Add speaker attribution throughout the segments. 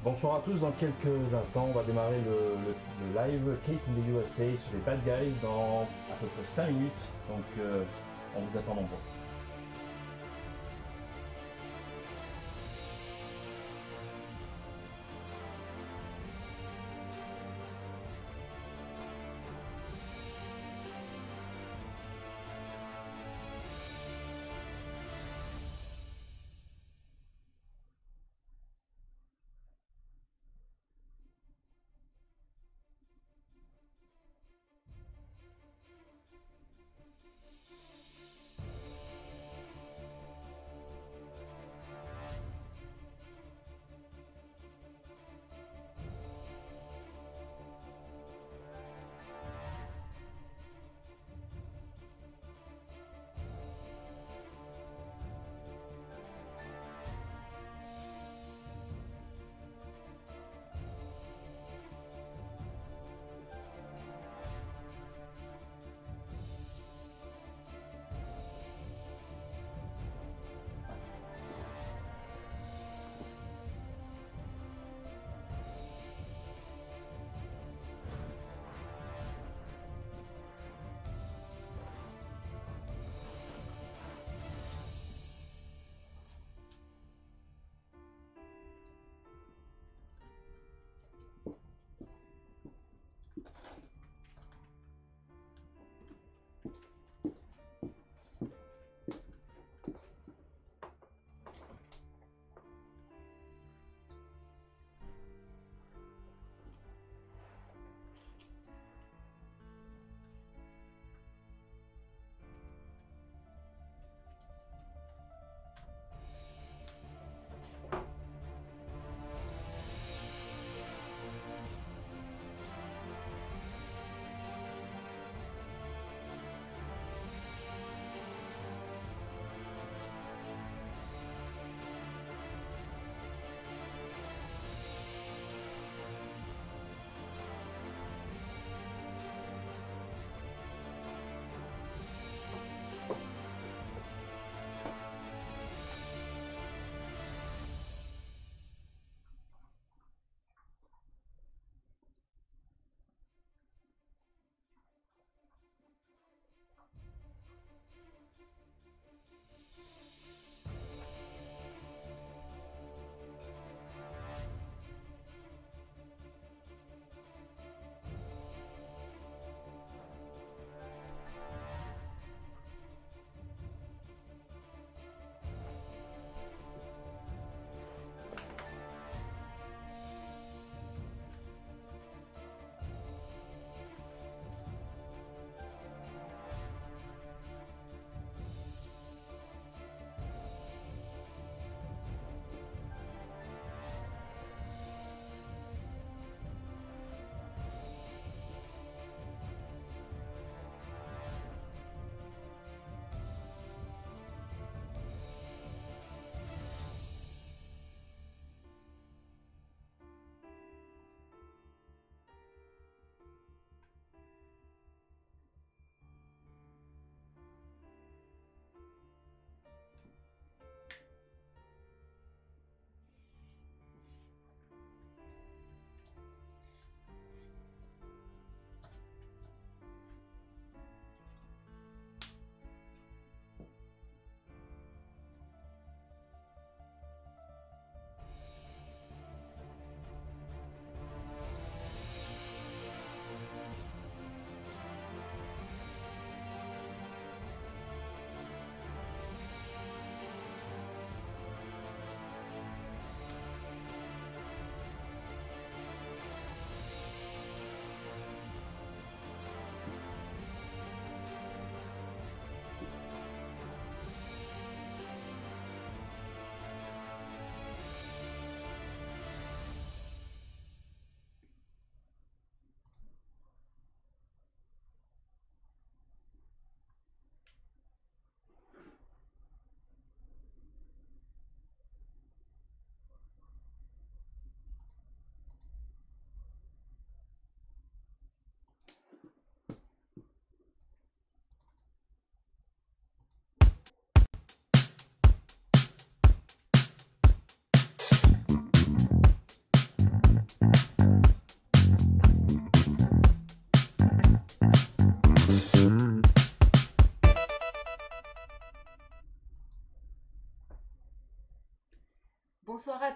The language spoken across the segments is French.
Speaker 1: Bonsoir à tous, dans quelques instants on va démarrer le live Kate in the USA sur les Bad Guys dans à peu près 5 minutes, donc on vous attend nombreux.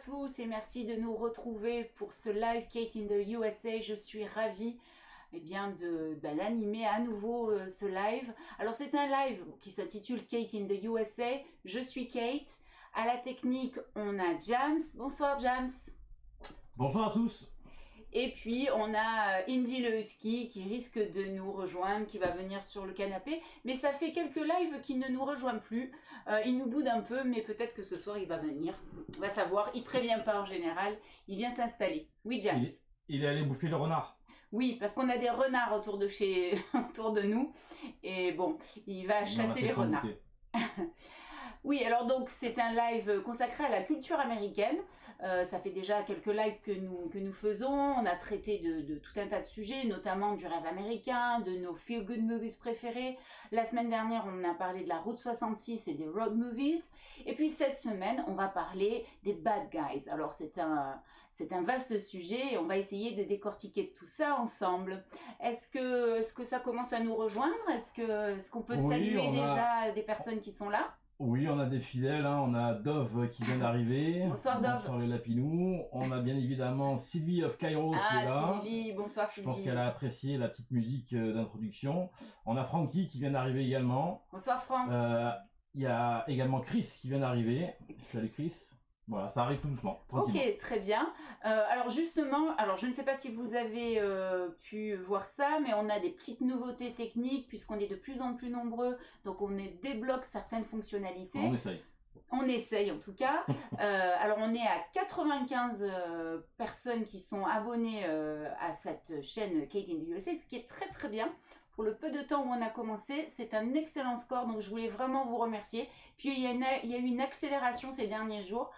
Speaker 2: tous et merci de nous retrouver pour ce live Kate in the USA. Je suis ravie d'animer à nouveau ce live. Alors c'est un live qui s'intitule Kate in the USA. Je suis Kate. À la technique, on a James. Bonsoir James.
Speaker 1: Bonsoir à tous.
Speaker 2: Et puis on a Indy le Husky qui risque de nous rejoindre, qui va venir sur le canapé. Mais ça fait quelques lives qu'il ne nous rejoint plus. Il nous boude un peu, mais peut-être que ce soir il va venir. On va savoir. Il prévient pas en général. Il vient s'installer. Oui James.
Speaker 1: Il est allé bouffer le renard.
Speaker 2: Oui, parce qu'on a des renards autour de nous. Et bon, il va chasser les renards. Oui, alors donc c'est un live consacré à la culture américaine. Ça fait déjà quelques lives que nous faisons. On a traité de tout un tas de sujets, notamment du rêve américain, de nos feel-good movies préférés. La semaine dernière, on a parlé de la Route 66 et des road movies. Et puis cette semaine, on va parler des bad guys. Alors c'est un vaste sujet et on va essayer de décortiquer tout ça ensemble. Est-ce que ça commence à nous rejoindre? Est-ce qu'on peut saluer déjà des personnes qui sont là?
Speaker 1: Oui, on a des fidèles, hein. On a Dove qui vient d'arriver.
Speaker 2: Bonsoir Dove.
Speaker 1: Bonsoir les Lapinous. On a bien évidemment Sylvie of Cairo qui est là.
Speaker 2: Sylvie, bonsoir Sylvie.
Speaker 1: Je pense qu'elle a apprécié la petite musique d'introduction. On a Frankie qui vient d'arriver également.
Speaker 2: Bonsoir Franck.
Speaker 1: Il y a également Chris qui vient d'arriver. Salut Chris. Voilà, ça arrive tout doucement.
Speaker 2: Ok, très bien. Alors justement, je ne sais pas si vous avez pu voir ça, mais on a des petites nouveautés techniques puisqu'on est de plus en plus nombreux, donc on débloque certaines fonctionnalités.
Speaker 1: On essaye.
Speaker 2: On essaye en tout cas. Alors on est à 95 personnes qui sont abonnées à cette chaîne Kate in the USA, ce qui est très très bien. Pour le peu de temps où on a commencé, c'est un excellent score, donc je voulais vraiment vous remercier. Puis il y a eu une accélération ces derniers jours,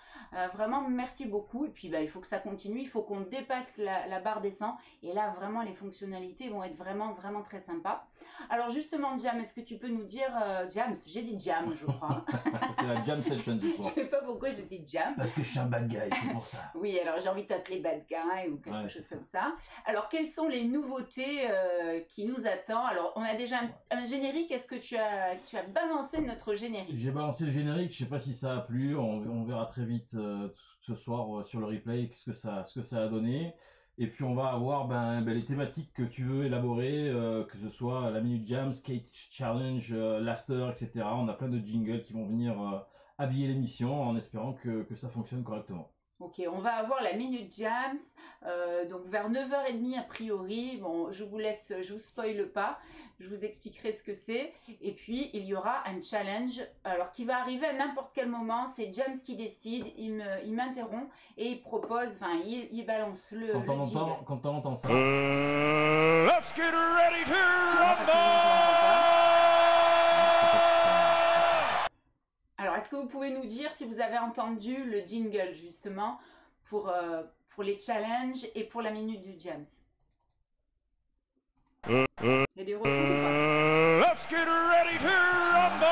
Speaker 2: vraiment merci beaucoup. Et puis il faut que ça continue, il faut qu'on dépasse la barre des 100. Et là vraiment les fonctionnalités vont être vraiment très sympas. Alors justement Jam, est-ce que tu peux nous dire, Jam, j'ai dit Jam je crois.
Speaker 1: C'est la Jam Session du soir.
Speaker 2: Je sais pas pourquoi j'ai dit Jam.
Speaker 1: Parce que je suis un bad guy, c'est pour ça.
Speaker 2: Oui, alors j'ai envie de t'appeler bad guy ou quelque chose comme ça. Alors quelles sont les nouveautés qui nous attendent? Alors, on a déjà un générique. Est-ce que tu as balancé notre générique?
Speaker 1: J'ai balancé le générique. Je sais pas si ça a plu. On verra très vite ce soir sur le replay ce que ça a donné. Et puis on va avoir les thématiques que tu veux élaborer, que ce soit la Minute Jam, Skate Challenge, l'After, etc. On a plein de jingles qui vont venir habiller l'émission en espérant que ça fonctionne correctement.
Speaker 2: Ok, on va avoir la Minute Jams, donc vers 9h30 a priori. Bon, je vous spoile pas, je vous expliquerai ce que c'est. Et puis, il y aura un challenge, alors qui va arriver à n'importe quel moment. C'est James qui décide, il m'interrompt et il propose, il balance le jingle.
Speaker 1: Quand on entend ça...
Speaker 3: Let's get ready to rumble!
Speaker 2: Alors, est-ce que vous pouvez nous dire si vous avez entendu le jingle, justement, pour les challenges et pour la minute du James? Il y a des retours ou pas?
Speaker 3: Let's get ready to rumble!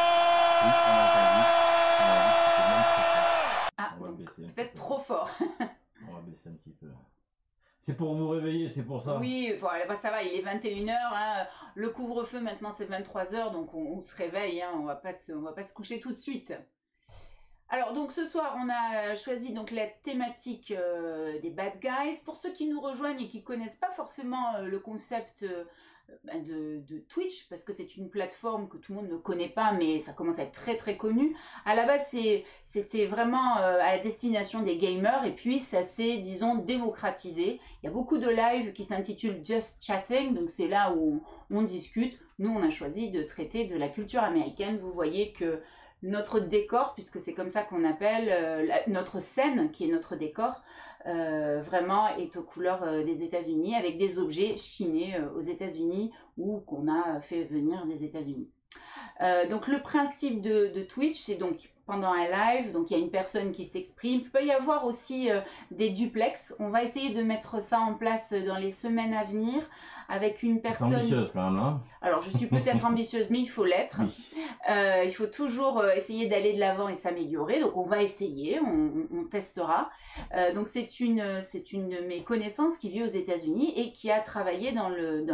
Speaker 2: Ah, donc peut-être trop fort.
Speaker 1: On va baisser un petit peu. C'est pour vous réveiller, c'est pour ça.
Speaker 2: Oui, voilà, ça va, il est 21h, hein. Le couvre-feu maintenant c'est 23h, donc on se réveille, hein. On va pas se coucher tout de suite. Alors donc ce soir on a choisi donc la thématique des bad guys. Pour ceux qui nous rejoignent et qui connaissent pas forcément le concept de Twitch, parce que c'est une plateforme que tout le monde ne connaît pas, mais ça commence à être très très connu. À la base c'était vraiment à la destination des gamers, et puis ça s'est, disons, démocratisé. Il y a beaucoup de lives qui s'intitulent Just Chatting, donc c'est là où on discute. Nous on a choisi de traiter de la culture américaine. Vous voyez que notre décor, puisque c'est comme ça qu'on appelle notre scène, qui est notre décor, vraiment est aux couleurs des États-Unis, avec des objets chinés aux États-Unis ou qu'on a fait venir des États-Unis. Donc le principe de Twitch, c'est donc pendant un live, donc il y a une personne qui s'exprime. Il peut y avoir aussi des duplex. On va essayer de mettre ça en place dans les semaines à venir avec une personne...
Speaker 1: C'est ambitieuse quand même, hein.
Speaker 2: Alors je suis peut-être ambitieuse, mais il faut l'être.
Speaker 1: Oui.
Speaker 2: Il faut toujours essayer d'aller de l'avant et s'améliorer. Donc on va essayer, on testera. Donc c'est une de mes connaissances qui vit aux États-Unis et qui a travaillé dans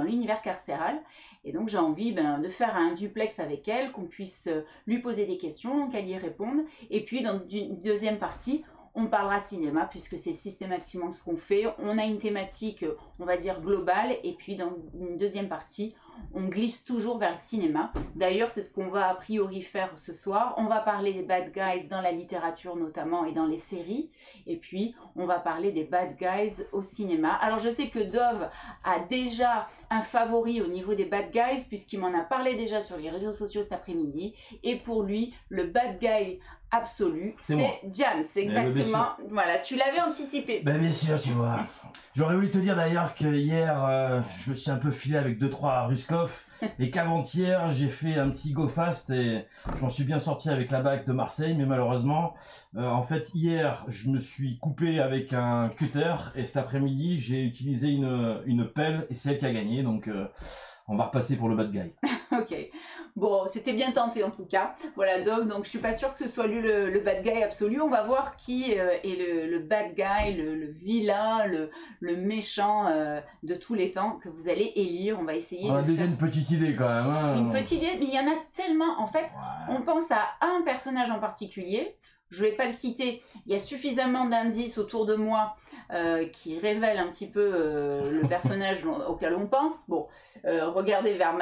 Speaker 2: l'univers carcéral. Et donc j'ai envie de faire un duplex avec elle, qu'on puisse lui poser des questions, qu'elle y réponde. Et puis dans une deuxième partie, on parlera cinéma puisque c'est systématiquement ce qu'on fait. On a une thématique, on va dire, globale et puis dans une deuxième partie, on glisse toujours vers le cinéma. D'ailleurs, c'est ce qu'on va a priori faire ce soir. On va parler des bad guys dans la littérature notamment et dans les séries. Et puis, on va parler des bad guys au cinéma. Alors, je sais que Dove a déjà un favori au niveau des bad guys puisqu'il m'en a parlé déjà sur les réseaux sociaux cet après-midi. Et pour lui, le bad guy absolu, c'est James, exactement. Voilà, tu l'avais anticipé.
Speaker 1: Ben bien sûr, tu vois. J'aurais voulu te dire d'ailleurs que hier, je me suis un peu filé avec 2-3 Ruskov et qu'avant-hier, j'ai fait un petit go fast et je m'en suis bien sorti avec la bague de Marseille, mais malheureusement, en fait, hier, je me suis coupé avec un cutter et cet après-midi, j'ai utilisé une pelle et c'est elle qui a gagné, donc on va repasser pour le bad guy.
Speaker 2: Ok, bon, c'était bien tenté en tout cas. Voilà, Dove, donc je suis pas sûre que ce soit lui le bad guy absolu. On va voir qui est le bad guy, le vilain, le méchant de tous les temps que vous allez élire. On va essayer.
Speaker 1: On a déjà une petite idée quand même. Hein.
Speaker 2: Une petite idée, mais il y en a tellement. En fait, on pense à un personnage en particulier. Je ne vais pas le citer, il y a suffisamment d'indices autour de moi qui révèlent un petit peu le personnage auquel on pense. Bon, regardez vers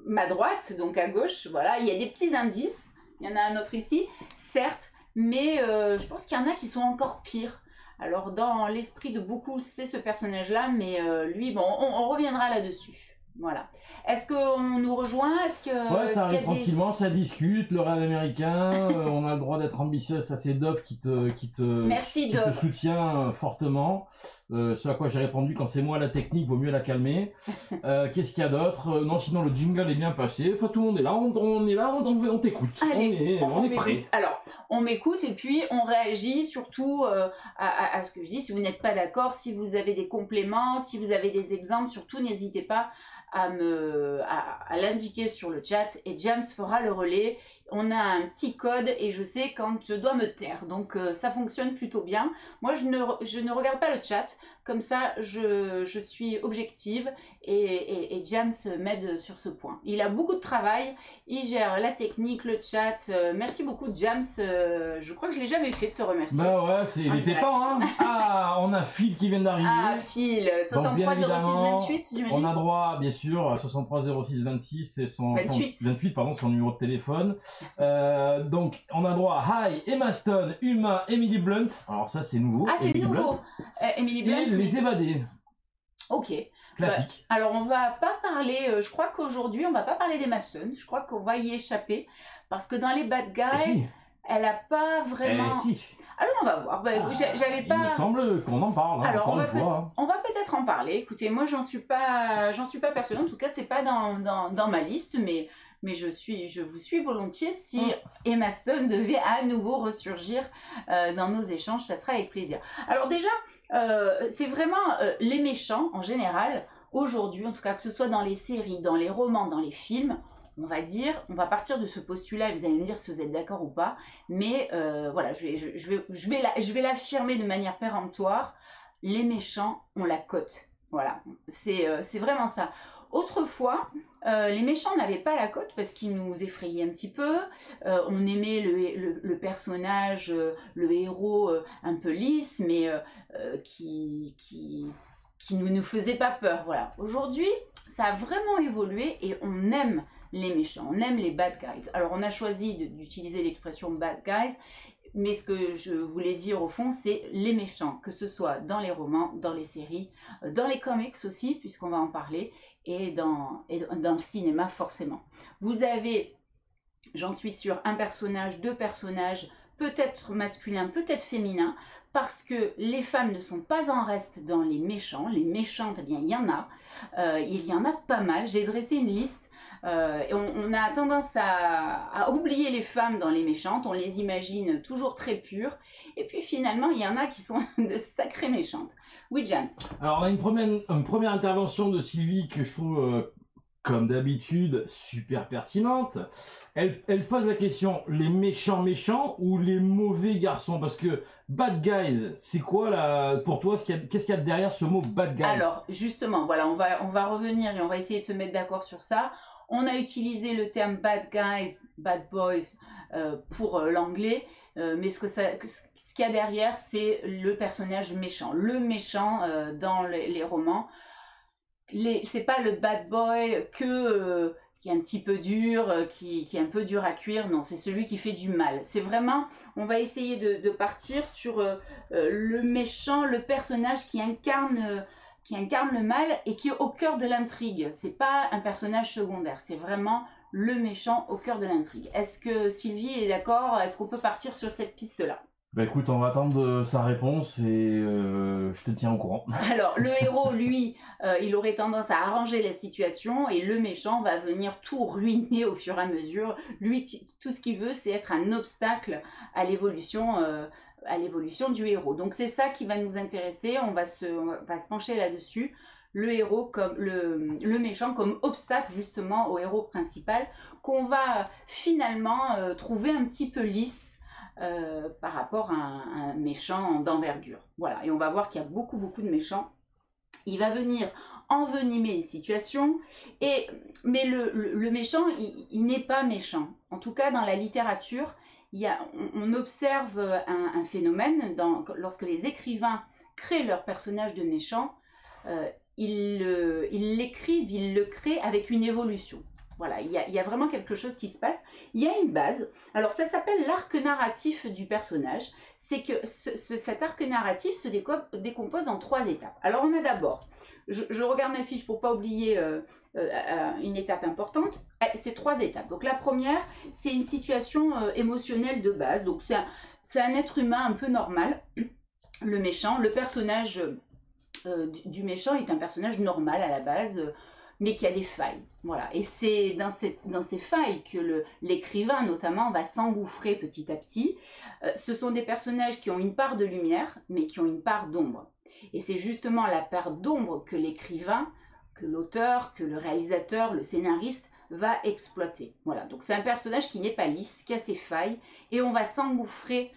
Speaker 2: ma droite, donc à gauche, voilà, il y a des petits indices. Il y en a un autre ici, certes, mais je pense qu'il y en a qui sont encore pires. Alors, dans l'esprit de beaucoup, c'est ce personnage-là, mais lui, bon, on reviendra là-dessus. Voilà. Est-ce qu'on nous rejoint?
Speaker 1: Ouais, ça arrive tranquillement, ça discute, le rêve américain, on a le droit d'être ambitieux, ça c'est Dove qui te soutient fortement. Ce à quoi j'ai répondu, quand c'est moi la technique, vaut mieux la calmer. Qu'est-ce qu'il y a d'autre? Non, sinon le jingle est bien passé, enfin tout le monde est là, on est là, on t'écoute.
Speaker 2: Allez,
Speaker 1: on est prêt.
Speaker 2: Alors, on m'écoute et puis on réagit surtout à ce que je dis. Si vous n'êtes pas d'accord, si vous avez des compléments, si vous avez des exemples, surtout n'hésitez pas à l'indiquer sur le chat et James fera le relais. On a un petit code et je sais quand je dois me taire, donc ça fonctionne plutôt bien. Moi je ne regarde pas le chat, comme ça je suis objective et James m'aide sur ce point. Il a beaucoup de travail, il gère la technique, le chat. Merci beaucoup James, je crois que je l'ai jamais fait de te remercier.
Speaker 1: Bah ouais, il était temps hein. Ah, on a Phil qui vient d'arriver.
Speaker 2: Ah Phil, 63 06 28 j'imagine.
Speaker 1: On a droit bien sûr à 63 06 26, c'est son 28 pardon, son numéro de téléphone. Donc on a droit à Hi, Emma Stone, Uma, Emily Blunt. Alors ça c'est nouveau.
Speaker 2: Ah c'est nouveau. Emily Blunt.
Speaker 1: Et les évadés.
Speaker 2: Ok.
Speaker 1: Classique.
Speaker 2: Alors on va pas parler, je crois qu'aujourd'hui on va pas parler d'Emma Stone. Je crois qu'on va y échapper parce que dans les bad guys, elle a pas vraiment. Alors on va voir. J'avais pas.
Speaker 1: Il me semble qu'on en parle. Hein,
Speaker 2: alors on va peut-être en parler. Écoutez, moi j'en suis pas persuadée. En tout cas, c'est pas dans ma liste, mais je vous suis volontiers. Si Emma Stone devait à nouveau ressurgir dans nos échanges, ça sera avec plaisir. Alors déjà, c'est vraiment les méchants en général. Aujourd'hui, en tout cas, que ce soit dans les séries, dans les romans, dans les films, on va partir de ce postulat et vous allez me dire si vous êtes d'accord ou pas. Mais voilà, je vais l'affirmer de manière péremptoire. Les méchants ont la cote. Voilà, c'est vraiment ça. Autrefois, les méchants n'avaient pas la cote parce qu'ils nous effrayaient un petit peu. On aimait le personnage, le héros un peu lisse, mais qui ne nous faisait pas peur. Voilà. Aujourd'hui, ça a vraiment évolué et on aime les méchants, on aime les bad guys. Alors, on a choisi d'utiliser l'expression bad guys, mais ce que je voulais dire au fond, c'est les méchants, que ce soit dans les romans, dans les séries, dans les comics aussi, puisqu'on va en parler, et dans le cinéma forcément. Vous avez, j'en suis sûre, un personnage, deux personnages, peut-être masculins, peut-être féminins, parce que les femmes ne sont pas en reste dans les méchants. Les méchantes, eh bien, il y en a pas mal. J'ai dressé une liste. Et on a tendance à oublier les femmes dans les méchantes, on les imagine toujours très pures, et puis finalement il y en a qui sont de sacrées méchantes. Oui James.
Speaker 1: Alors on a une première intervention de Sylvie que je trouve comme d'habitude super pertinente. Elle pose la question, les méchants ou les mauvais garçons? Parce que bad guys, c'est quoi pour toi, qu'est-ce qu'il y a derrière ce mot bad guys?
Speaker 2: Alors justement, voilà, on va revenir et on va essayer de se mettre d'accord sur ça. On a utilisé le terme bad guys, bad boys pour l'anglais. mais ce qu'il y a derrière, c'est le personnage méchant. Le méchant dans les romans, c'est pas le bad boy qui est un petit peu dur, qui est un peu dur à cuire. Non, c'est celui qui fait du mal. C'est vraiment, on va essayer de partir sur le méchant, le personnage qui incarne le mal et qui est au cœur de l'intrigue. C'est pas un personnage secondaire, c'est vraiment le méchant au cœur de l'intrigue. Est-ce que Sylvie est d'accord? Est-ce qu'on peut partir sur cette piste-là?
Speaker 1: Bah écoute, on va attendre sa réponse et je te tiens au courant.
Speaker 2: Alors, le héros, lui, il aurait tendance à arranger la situation et le méchant va venir tout ruiner au fur et à mesure. Lui, tout ce qu'il veut, c'est être un obstacle à l'évolution du héros. Donc, c'est ça qui va nous intéresser. On va se pencher là-dessus. Le héros comme le méchant comme obstacle justement au héros principal qu'on va finalement trouver un petit peu lisse par rapport à un méchant d'envergure. Voilà, et on va voir qu'il y a beaucoup de méchants. Il va venir envenimer une situation, mais le méchant, il n'est pas méchant. En tout cas, dans la littérature, on observe un phénomène, lorsque les écrivains créent leur personnage de méchant, ils l'écrivent, ils le créent avec une évolution. Voilà, il y a vraiment quelque chose qui se passe. Il y a une base. Alors, ça s'appelle l'arc narratif du personnage. C'est que cet arc narratif se décompose en 3 étapes. Alors, on a d'abord, je regarde ma fiche pour ne pas oublier une étape importante. C'est 3 étapes. Donc, la première, c'est une situation émotionnelle de base. Donc, c'est un être humain un peu normal. Le méchant, le personnage du méchant est un personnage normal à la base, mais qui a des failles. Voilà. Et c'est dans ces failles que l'écrivain, notamment, va s'engouffrer petit à petit. Ce sont des personnages qui ont une part de lumière, mais qui ont une part d'ombre. Et c'est justement la part d'ombre que l'écrivain, que l'auteur, que le réalisateur, le scénariste va exploiter. Voilà. Donc c'est un personnage qui n'est pas lisse, qui a ses failles, et on va s'engouffrer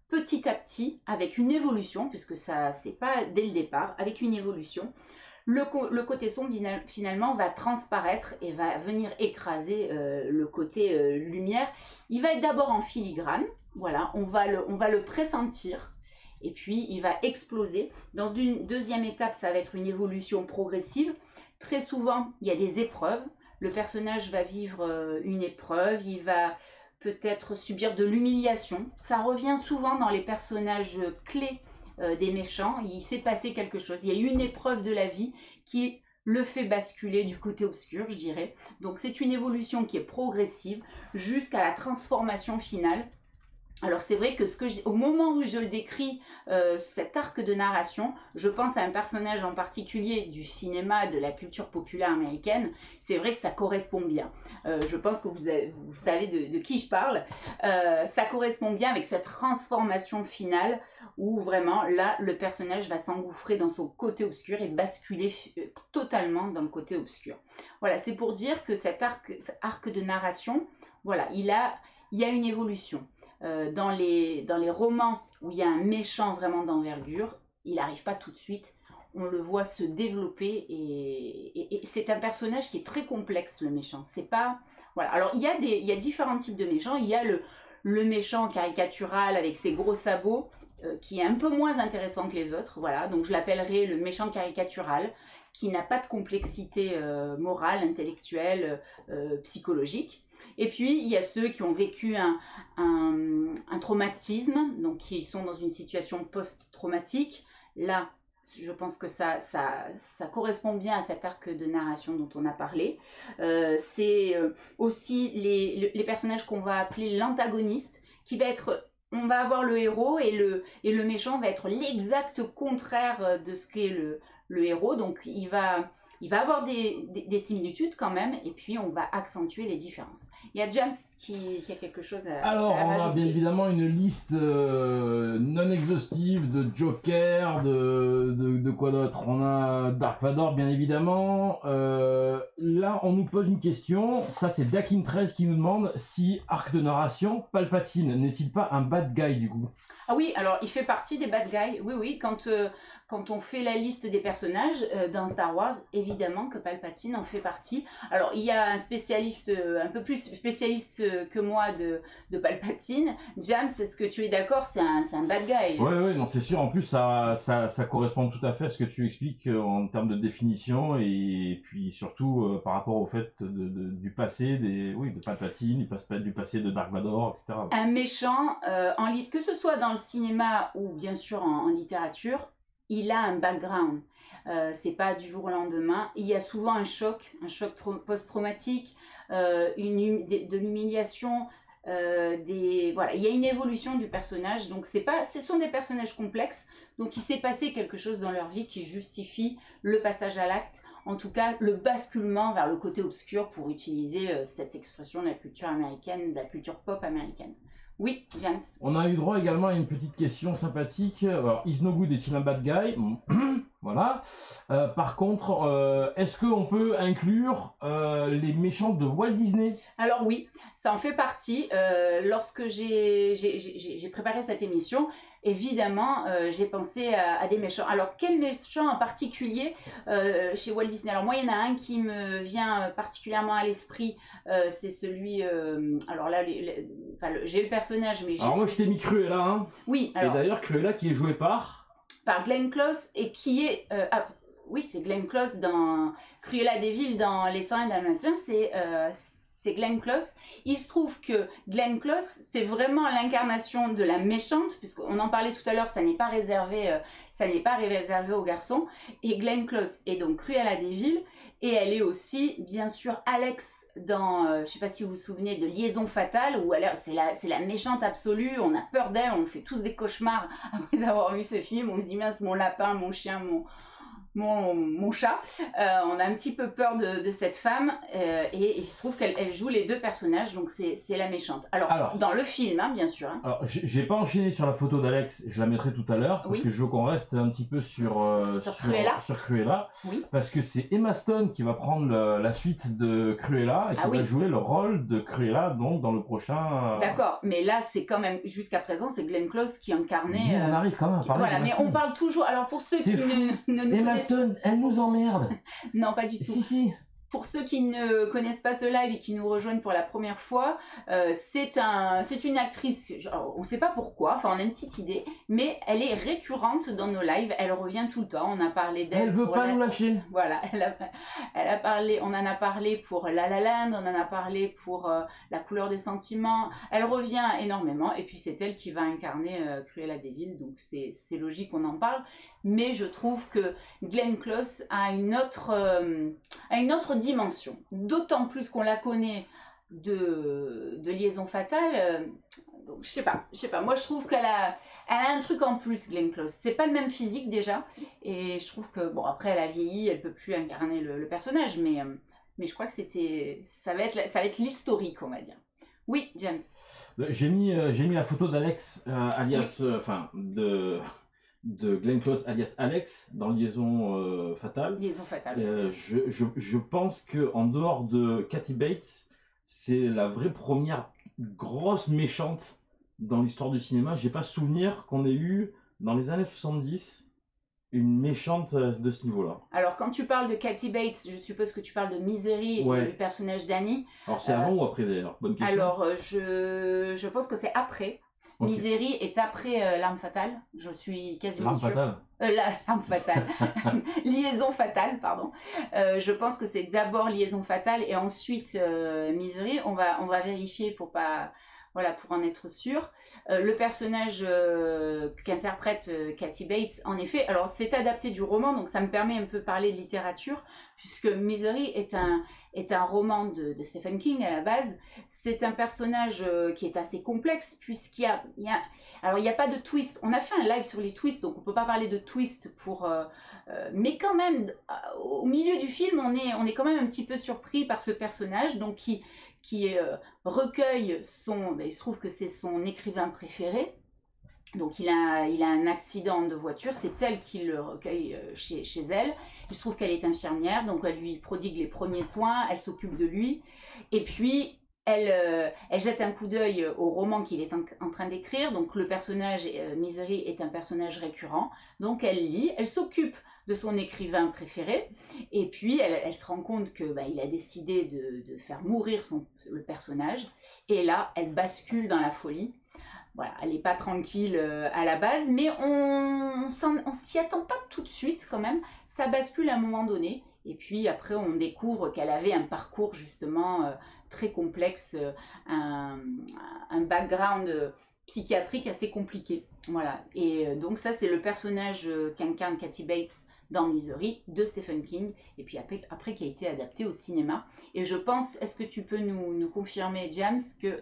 Speaker 2: petit à petit avec une évolution, puisque ça, c'est pas dès le départ, avec une évolution. Le côté sombre, finalement, va transparaître et va venir écraser le côté lumière. Il va être d'abord en filigrane, voilà, on va le pressentir, et puis il va exploser. Dans une deuxième étape, ça va être une évolution progressive. Très souvent, il y a des épreuves. Le personnage va vivre une épreuve, il va peut-être subir de l'humiliation. Ça revient souvent dans les personnages clés des méchants. Il s'est passé quelque chose, il y a eu une épreuve de la vie qui le fait basculer du côté obscur, je dirais. Donc c'est une évolution qui est progressive jusqu'à la transformation finale. Alors c'est vrai que au moment où je le décris, cet arc de narration, je pense à un personnage en particulier du cinéma, de la culture populaire américaine. C'est vrai que ça correspond bien. Je pense que vous savez de qui je parle. Ça correspond bien avec cette transformation finale où vraiment là, le personnage va s'engouffrer dans son côté obscur et basculer totalement dans le côté obscur. Voilà, c'est pour dire que cet arc de narration, voilà, il y a une évolution. Dans les romans où il y a un méchant vraiment d'envergure, il n'arrive pas tout de suite, on le voit se développer et c'est un personnage qui est très complexe, le méchant. C'est pas, voilà. Alors il y a différents types de méchants. Il y a le méchant caricatural avec ses gros sabots qui est un peu moins intéressant que les autres, voilà. Donc je l'appellerai le méchant caricatural qui n'a pas de complexité morale, intellectuelle, psychologique. Et puis, il y a ceux qui ont vécu un traumatisme, donc qui sont dans une situation post-traumatique. Là, je pense que ça correspond bien à cet arc de narration dont on a parlé. C'est aussi les personnages qu'on va appeler l'antagoniste, qui va être... On va avoir le héros et le méchant va être l'exact contraire de ce qu'est le héros. Donc, il va avoir des similitudes quand même, et puis on va accentuer les différences. Il y a James qui a quelque chose à
Speaker 1: Alors,
Speaker 2: à
Speaker 1: on a
Speaker 2: rajouter.
Speaker 1: bien évidemment une liste non exhaustive de jokers, de quoi d'autre? On a Dark Vador, bien évidemment. Là, on nous pose une question. Ça, c'est Dakin13 qui nous demande si, arc de narration, Palpatine n'est-il pas un bad guy du coup?
Speaker 2: Ah oui, alors il fait partie des bad guys. Oui, oui, quand on fait la liste des personnages dans Star Wars, évidemment que Palpatine en fait partie. Alors il y a un spécialiste, un peu plus spécialiste que moi de Palpatine. James, est-ce que tu es d'accord? C'est un bad guy.
Speaker 1: Oui, oui, non, c'est sûr. En plus, ça correspond tout à fait à ce que tu expliques en termes de définition et puis surtout par rapport au fait du passé de Palpatine, du passé de Dark Vador, etc.
Speaker 2: Un méchant, que ce soit dans le cinéma ou bien sûr en littérature, il a un background. C'est pas du jour au lendemain. Il y a souvent un choc post-traumatique, de l'humiliation. Voilà, il y a une évolution du personnage, donc ce sont des personnages complexes, donc il s'est passé quelque chose dans leur vie qui justifie le passage à l'acte, en tout cas le basculement vers le côté obscur pour utiliser cette expression de la culture américaine, de la culture pop américaine. Oui, James.
Speaker 1: On a eu droit également à une petite question sympathique. Alors, Is No Good est-il un bad guy? Voilà. Par contre, est-ce qu'on peut inclure les méchants de Walt Disney?
Speaker 2: Alors oui, ça en fait partie. Lorsque j'ai préparé cette émission, évidemment, j'ai pensé à des méchants. Alors, quel méchant en particulier chez Walt Disney? Alors moi, il y en a un qui me vient particulièrement à l'esprit. C'est celui... alors là, j'ai le personnage, mais...
Speaker 1: Alors moi, je t'ai mis Cruella, hein.
Speaker 2: Oui, alors...
Speaker 1: Et d'ailleurs, Cruella qui est jouée par
Speaker 2: Glenn Close, et qui est... oui, c'est Glenn Close dans Cruella de Vil dans Les 101 Dalmatiens, c'est Glenn Close. Il se trouve que Glenn Close, c'est vraiment l'incarnation de la méchante, puisqu'on en parlait tout à l'heure, ça n'est pas réservé aux garçons. Et Glenn Close est donc Cruella de Vil, et elle est aussi, bien sûr, Alex dans, je ne sais pas si vous vous souvenez de Liaison Fatale, où c'est la méchante absolue, on a peur d'elle, on fait tous des cauchemars après avoir vu ce film, on se dit mince, mon lapin, mon chien, mon chat. On a un petit peu peur de cette femme et il se trouve qu'elle joue les deux personnages, donc c'est la méchante. Alors dans le film, hein, bien sûr. Hein.
Speaker 1: Alors, j'ai pas enchaîné sur la photo d'Alex, je la mettrai tout à l'heure, parce que je veux qu'on reste un petit peu sur Cruella,
Speaker 2: oui.
Speaker 1: Parce que c'est Emma Stone qui va prendre la suite de Cruella et qui va jouer le rôle de Cruella donc dans le prochain...
Speaker 2: D'accord, mais là c'est quand même, jusqu'à présent, c'est Glenn Close qui incarnait...
Speaker 1: on arrive quand même à parler
Speaker 2: Voilà, mais on parle toujours... Alors pour ceux qui ne
Speaker 1: Emma Stone, elle nous emmerde.
Speaker 2: Non, pas du tout.
Speaker 1: Si.
Speaker 2: Pour ceux qui ne connaissent pas ce live et qui nous rejoignent pour la première fois, c'est une actrice, on ne sait pas pourquoi, enfin on a une petite idée, mais elle est récurrente dans nos lives, elle revient tout le temps, on a parlé d'elle.
Speaker 1: Elle veut pas nous lâcher.
Speaker 2: Voilà, elle a parlé, on en a parlé pour La La Land, on en a parlé pour La Couleur des sentiments, elle revient énormément, et puis c'est elle qui va incarner Cruella de Vil, donc c'est logique qu'on en parle, mais je trouve que Glenn Close a une autre dimension, d'autant plus qu'on la connaît de Liaison Fatale, donc je sais pas, moi je trouve qu'elle a un truc en plus, Glenn Close, c'est pas le même physique déjà, et je trouve que, bon après elle a vieilli, elle peut plus incarner le personnage, mais je crois que ça va être l'historique, on va dire. Oui, James.
Speaker 1: J'ai mis la photo d'Alex, alias, de Glenn Close alias Alex dans Liaison Fatale.
Speaker 2: Liaison Fatale.
Speaker 1: Je pense que en dehors de Kathy Bates, c'est la vraie première grosse méchante dans l'histoire du cinéma. J'ai pas souvenir qu'on ait eu dans les années 70 une méchante de ce niveau-là.
Speaker 2: Alors quand tu parles de Kathy Bates, je suppose que tu parles de Misery et du personnage d'Annie.
Speaker 1: Alors c'est avant ou après d'ailleurs? Bonne question.
Speaker 2: Alors je pense que c'est après. Okay. Misery est après L'Arme Fatale, je suis quasiment sûre. L'Arme Fatale. Liaison Fatale, pardon. Je pense que c'est d'abord Liaison Fatale et ensuite Misery. On va vérifier pour pas... Voilà, pour en être sûr. Le personnage qu'interprète Kathy Bates, en effet, alors c'est adapté du roman, donc ça me permet un peu de parler de littérature, puisque Misery est un roman de Stephen King à la base. C'est un personnage qui est assez complexe, puisqu'il y a pas de twist. On a fait un live sur les twists, donc on ne peut pas parler de twist mais quand même, au milieu du film, on est quand même un petit peu surpris par ce personnage, donc qui recueille il se trouve que c'est son écrivain préféré, Donc il a un accident de voiture, c'est elle qui le recueille chez elle. Il se trouve qu'elle est infirmière, donc elle lui prodigue les premiers soins, elle s'occupe de lui. Et puis elle jette un coup d'œil au roman qu'il est en train d'écrire. Donc le personnage Misery est un personnage récurrent. Donc elle lit, elle s'occupe de son écrivain préféré. Et puis elle se rend compte que il a décidé de faire mourir le personnage. Et là, elle bascule dans la folie. Voilà, elle n'est pas tranquille à la base, mais on s'y attend pas tout de suite quand même. Ça bascule à un moment donné. Et puis après, on découvre qu'elle avait un parcours justement très complexe, un background psychiatrique assez compliqué. Voilà. Et donc ça, c'est le personnage qu'incarne Kathy Bates dans Misery de Stephen King, et puis après qui a été adapté au cinéma. Et je pense, est-ce que tu peux nous confirmer, James, que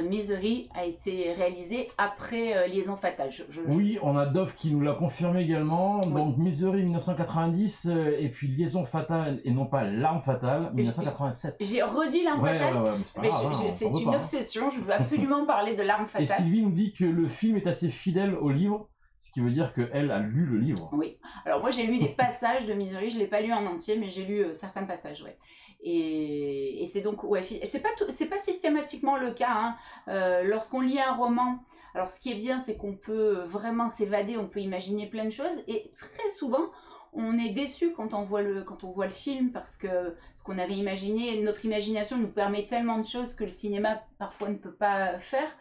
Speaker 2: Misery a été réalisé après Liaison fatale?
Speaker 1: Oui, on a Dove qui nous l'a confirmé également.
Speaker 2: Oui.
Speaker 1: Donc Misery 1990 et puis Liaison fatale et non pas L'arme fatale 1987.
Speaker 2: J'ai redit L'arme fatale.
Speaker 1: Mais
Speaker 2: c'est une obsession, je veux absolument parler de L'arme fatale.
Speaker 1: Et Sylvie nous dit que le film est assez fidèle au livre. Ce qui veut dire qu'elle a lu le livre.
Speaker 2: Oui. Alors moi j'ai lu des passages de Misery, je ne l'ai pas lu en entier, mais j'ai lu certains passages, ouais. Et c'est donc, ouais, c'est pas systématiquement le cas. Hein. Lorsqu'on lit un roman, alors ce qui est bien, c'est qu'on peut vraiment s'évader, on peut imaginer plein de choses, et très souvent, on est déçu quand on voit le film, parce que ce qu'on avait imaginé, notre imagination nous permet tellement de choses que le cinéma parfois ne peut pas faire.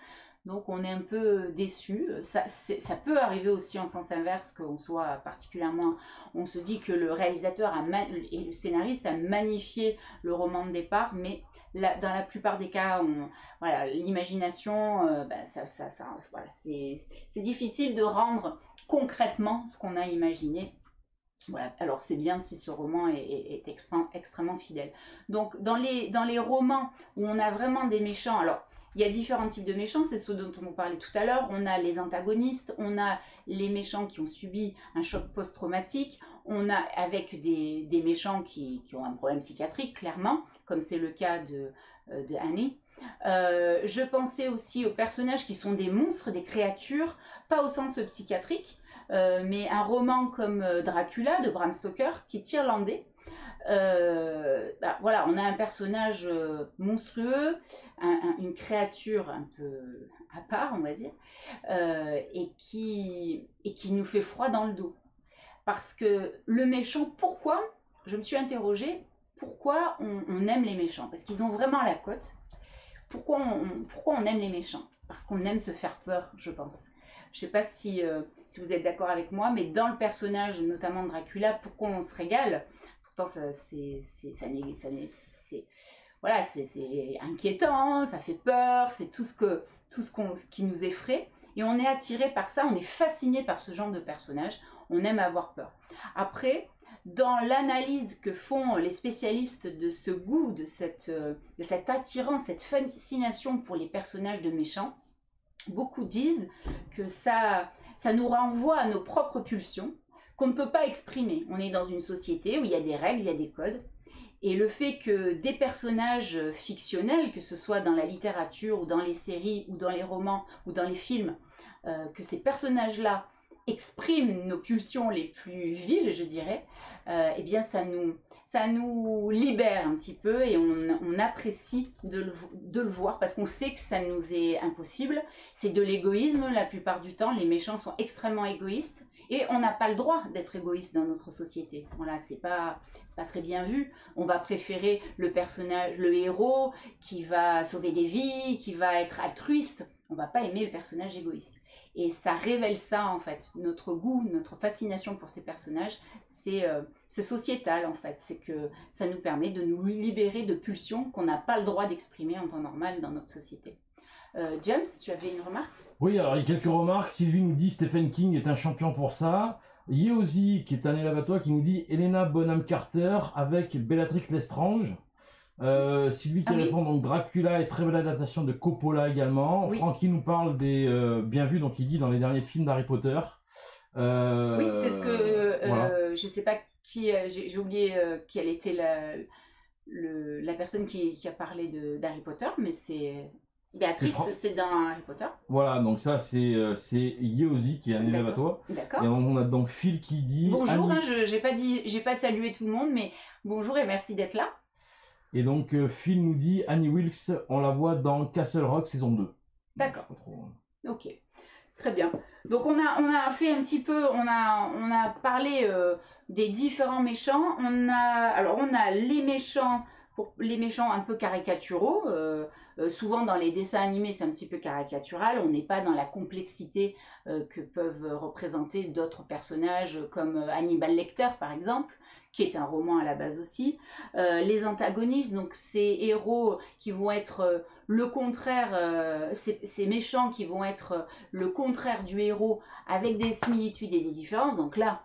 Speaker 2: Donc on est un peu déçu. Ça peut arriver aussi en sens inverse, qu'on soit particulièrement... On se dit que le réalisateur et le scénariste a magnifié le roman de départ, mais dans la plupart des cas, voilà, l'imagination, voilà, c'est difficile de rendre concrètement ce qu'on a imaginé. Voilà. Alors c'est bien si ce roman est extrêmement fidèle. Donc dans les romans où on a vraiment des méchants... Alors, il y a différents types de méchants, c'est ceux dont on parlait tout à l'heure. On a les antagonistes, on a les méchants qui ont subi un choc post-traumatique, on a avec des méchants qui ont un problème psychiatrique, clairement, comme c'est le cas de Annie. Je pensais aussi aux personnages qui sont des monstres, des créatures, pas au sens psychiatrique, mais un roman comme Dracula de Bram Stoker, qui est irlandais. Voilà, on a un personnage monstrueux, une créature un peu à part, on va dire, et qui nous fait froid dans le dos. Parce que le méchant, pourquoi, je me suis interrogée, pourquoi on aime les méchants? Parce qu'ils ont vraiment la cote. Pourquoi on aime les méchants? Parce qu'on aime se faire peur, je pense. Je ne sais pas si vous êtes d'accord avec moi, mais dans le personnage, notamment de Dracula, pourquoi on se régale? Voilà, c'est inquiétant, ça fait peur, c'est tout ce qui nous effraie, et on est attiré par ça, on est fasciné par ce genre de personnage, on aime avoir peur. Après, dans l'analyse que font les spécialistes de ce goût, de cette attirance, cette fascination pour les personnages de méchants, beaucoup disent que ça nous renvoie à nos propres pulsions, qu'on ne peut pas exprimer. On est dans une société où il y a des règles, il y a des codes. Et le fait que des personnages fictionnels, que ce soit dans la littérature ou dans les séries ou dans les romans ou dans les films, que ces personnages-là expriment nos pulsions les plus viles, je dirais, eh bien ça nous libère un petit peu et on apprécie de le voir parce qu'on sait que ça nous est impossible. C'est de l'égoïsme la plupart du temps. Les méchants sont extrêmement égoïstes. Et on n'a pas le droit d'être égoïste dans notre société. Voilà, c'est pas très bien vu. On va préférer le personnage, le héros, qui va sauver des vies, qui va être altruiste. On va pas aimer le personnage égoïste. Et ça révèle ça, en fait. Notre goût, notre fascination pour ces personnages, c'est sociétal, en fait. C'est que ça nous permet de nous libérer de pulsions qu'on n'a pas le droit d'exprimer en temps normal dans notre société. James, tu avais une remarque?
Speaker 1: Oui, alors il y a quelques remarques. Sylvie nous dit Stephen King est un champion pour ça. Yeozi, qui est un élève à toi, qui nous dit Helena Bonham Carter avec Bellatrix Lestrange. Sylvie qui répond donc Dracula est très belle adaptation de Coppola également. Oui. Francky nous parle des bien vus, donc il dit dans les derniers films d'Harry Potter.
Speaker 2: Oui, c'est ce que voilà. Je sais pas qui, j'ai oublié quelle était la personne qui a parlé d'Harry Potter, mais c'est Béatrix,
Speaker 1: Fran-
Speaker 2: c'est dans Harry Potter.
Speaker 1: Voilà, donc ça c'est Yeozi qui est un élève à toi.
Speaker 2: D'accord.
Speaker 1: Et on a donc Phil qui dit
Speaker 2: Bonjour,
Speaker 1: Annie.
Speaker 2: hein, j'ai pas salué tout le monde, mais bonjour et merci d'être là.
Speaker 1: Et donc Phil nous dit Annie Wilkes, on la voit dans Castle Rock saison 2.
Speaker 2: D'accord.
Speaker 1: Je sais pas trop.
Speaker 2: Ok, très bien. Donc on a fait un petit peu, on a parlé des différents méchants. Alors on a les méchants, les méchants un peu caricaturaux. Souvent dans les dessins animés c'est un petit peu caricatural. On n'est pas dans la complexité que peuvent représenter d'autres personnages comme Hannibal Lecter par exemple, qui est un roman à la base aussi. Les antagonistes, donc ces héros qui vont être le contraire, ces méchants qui vont être le contraire du héros avec des similitudes et des différences. Donc là,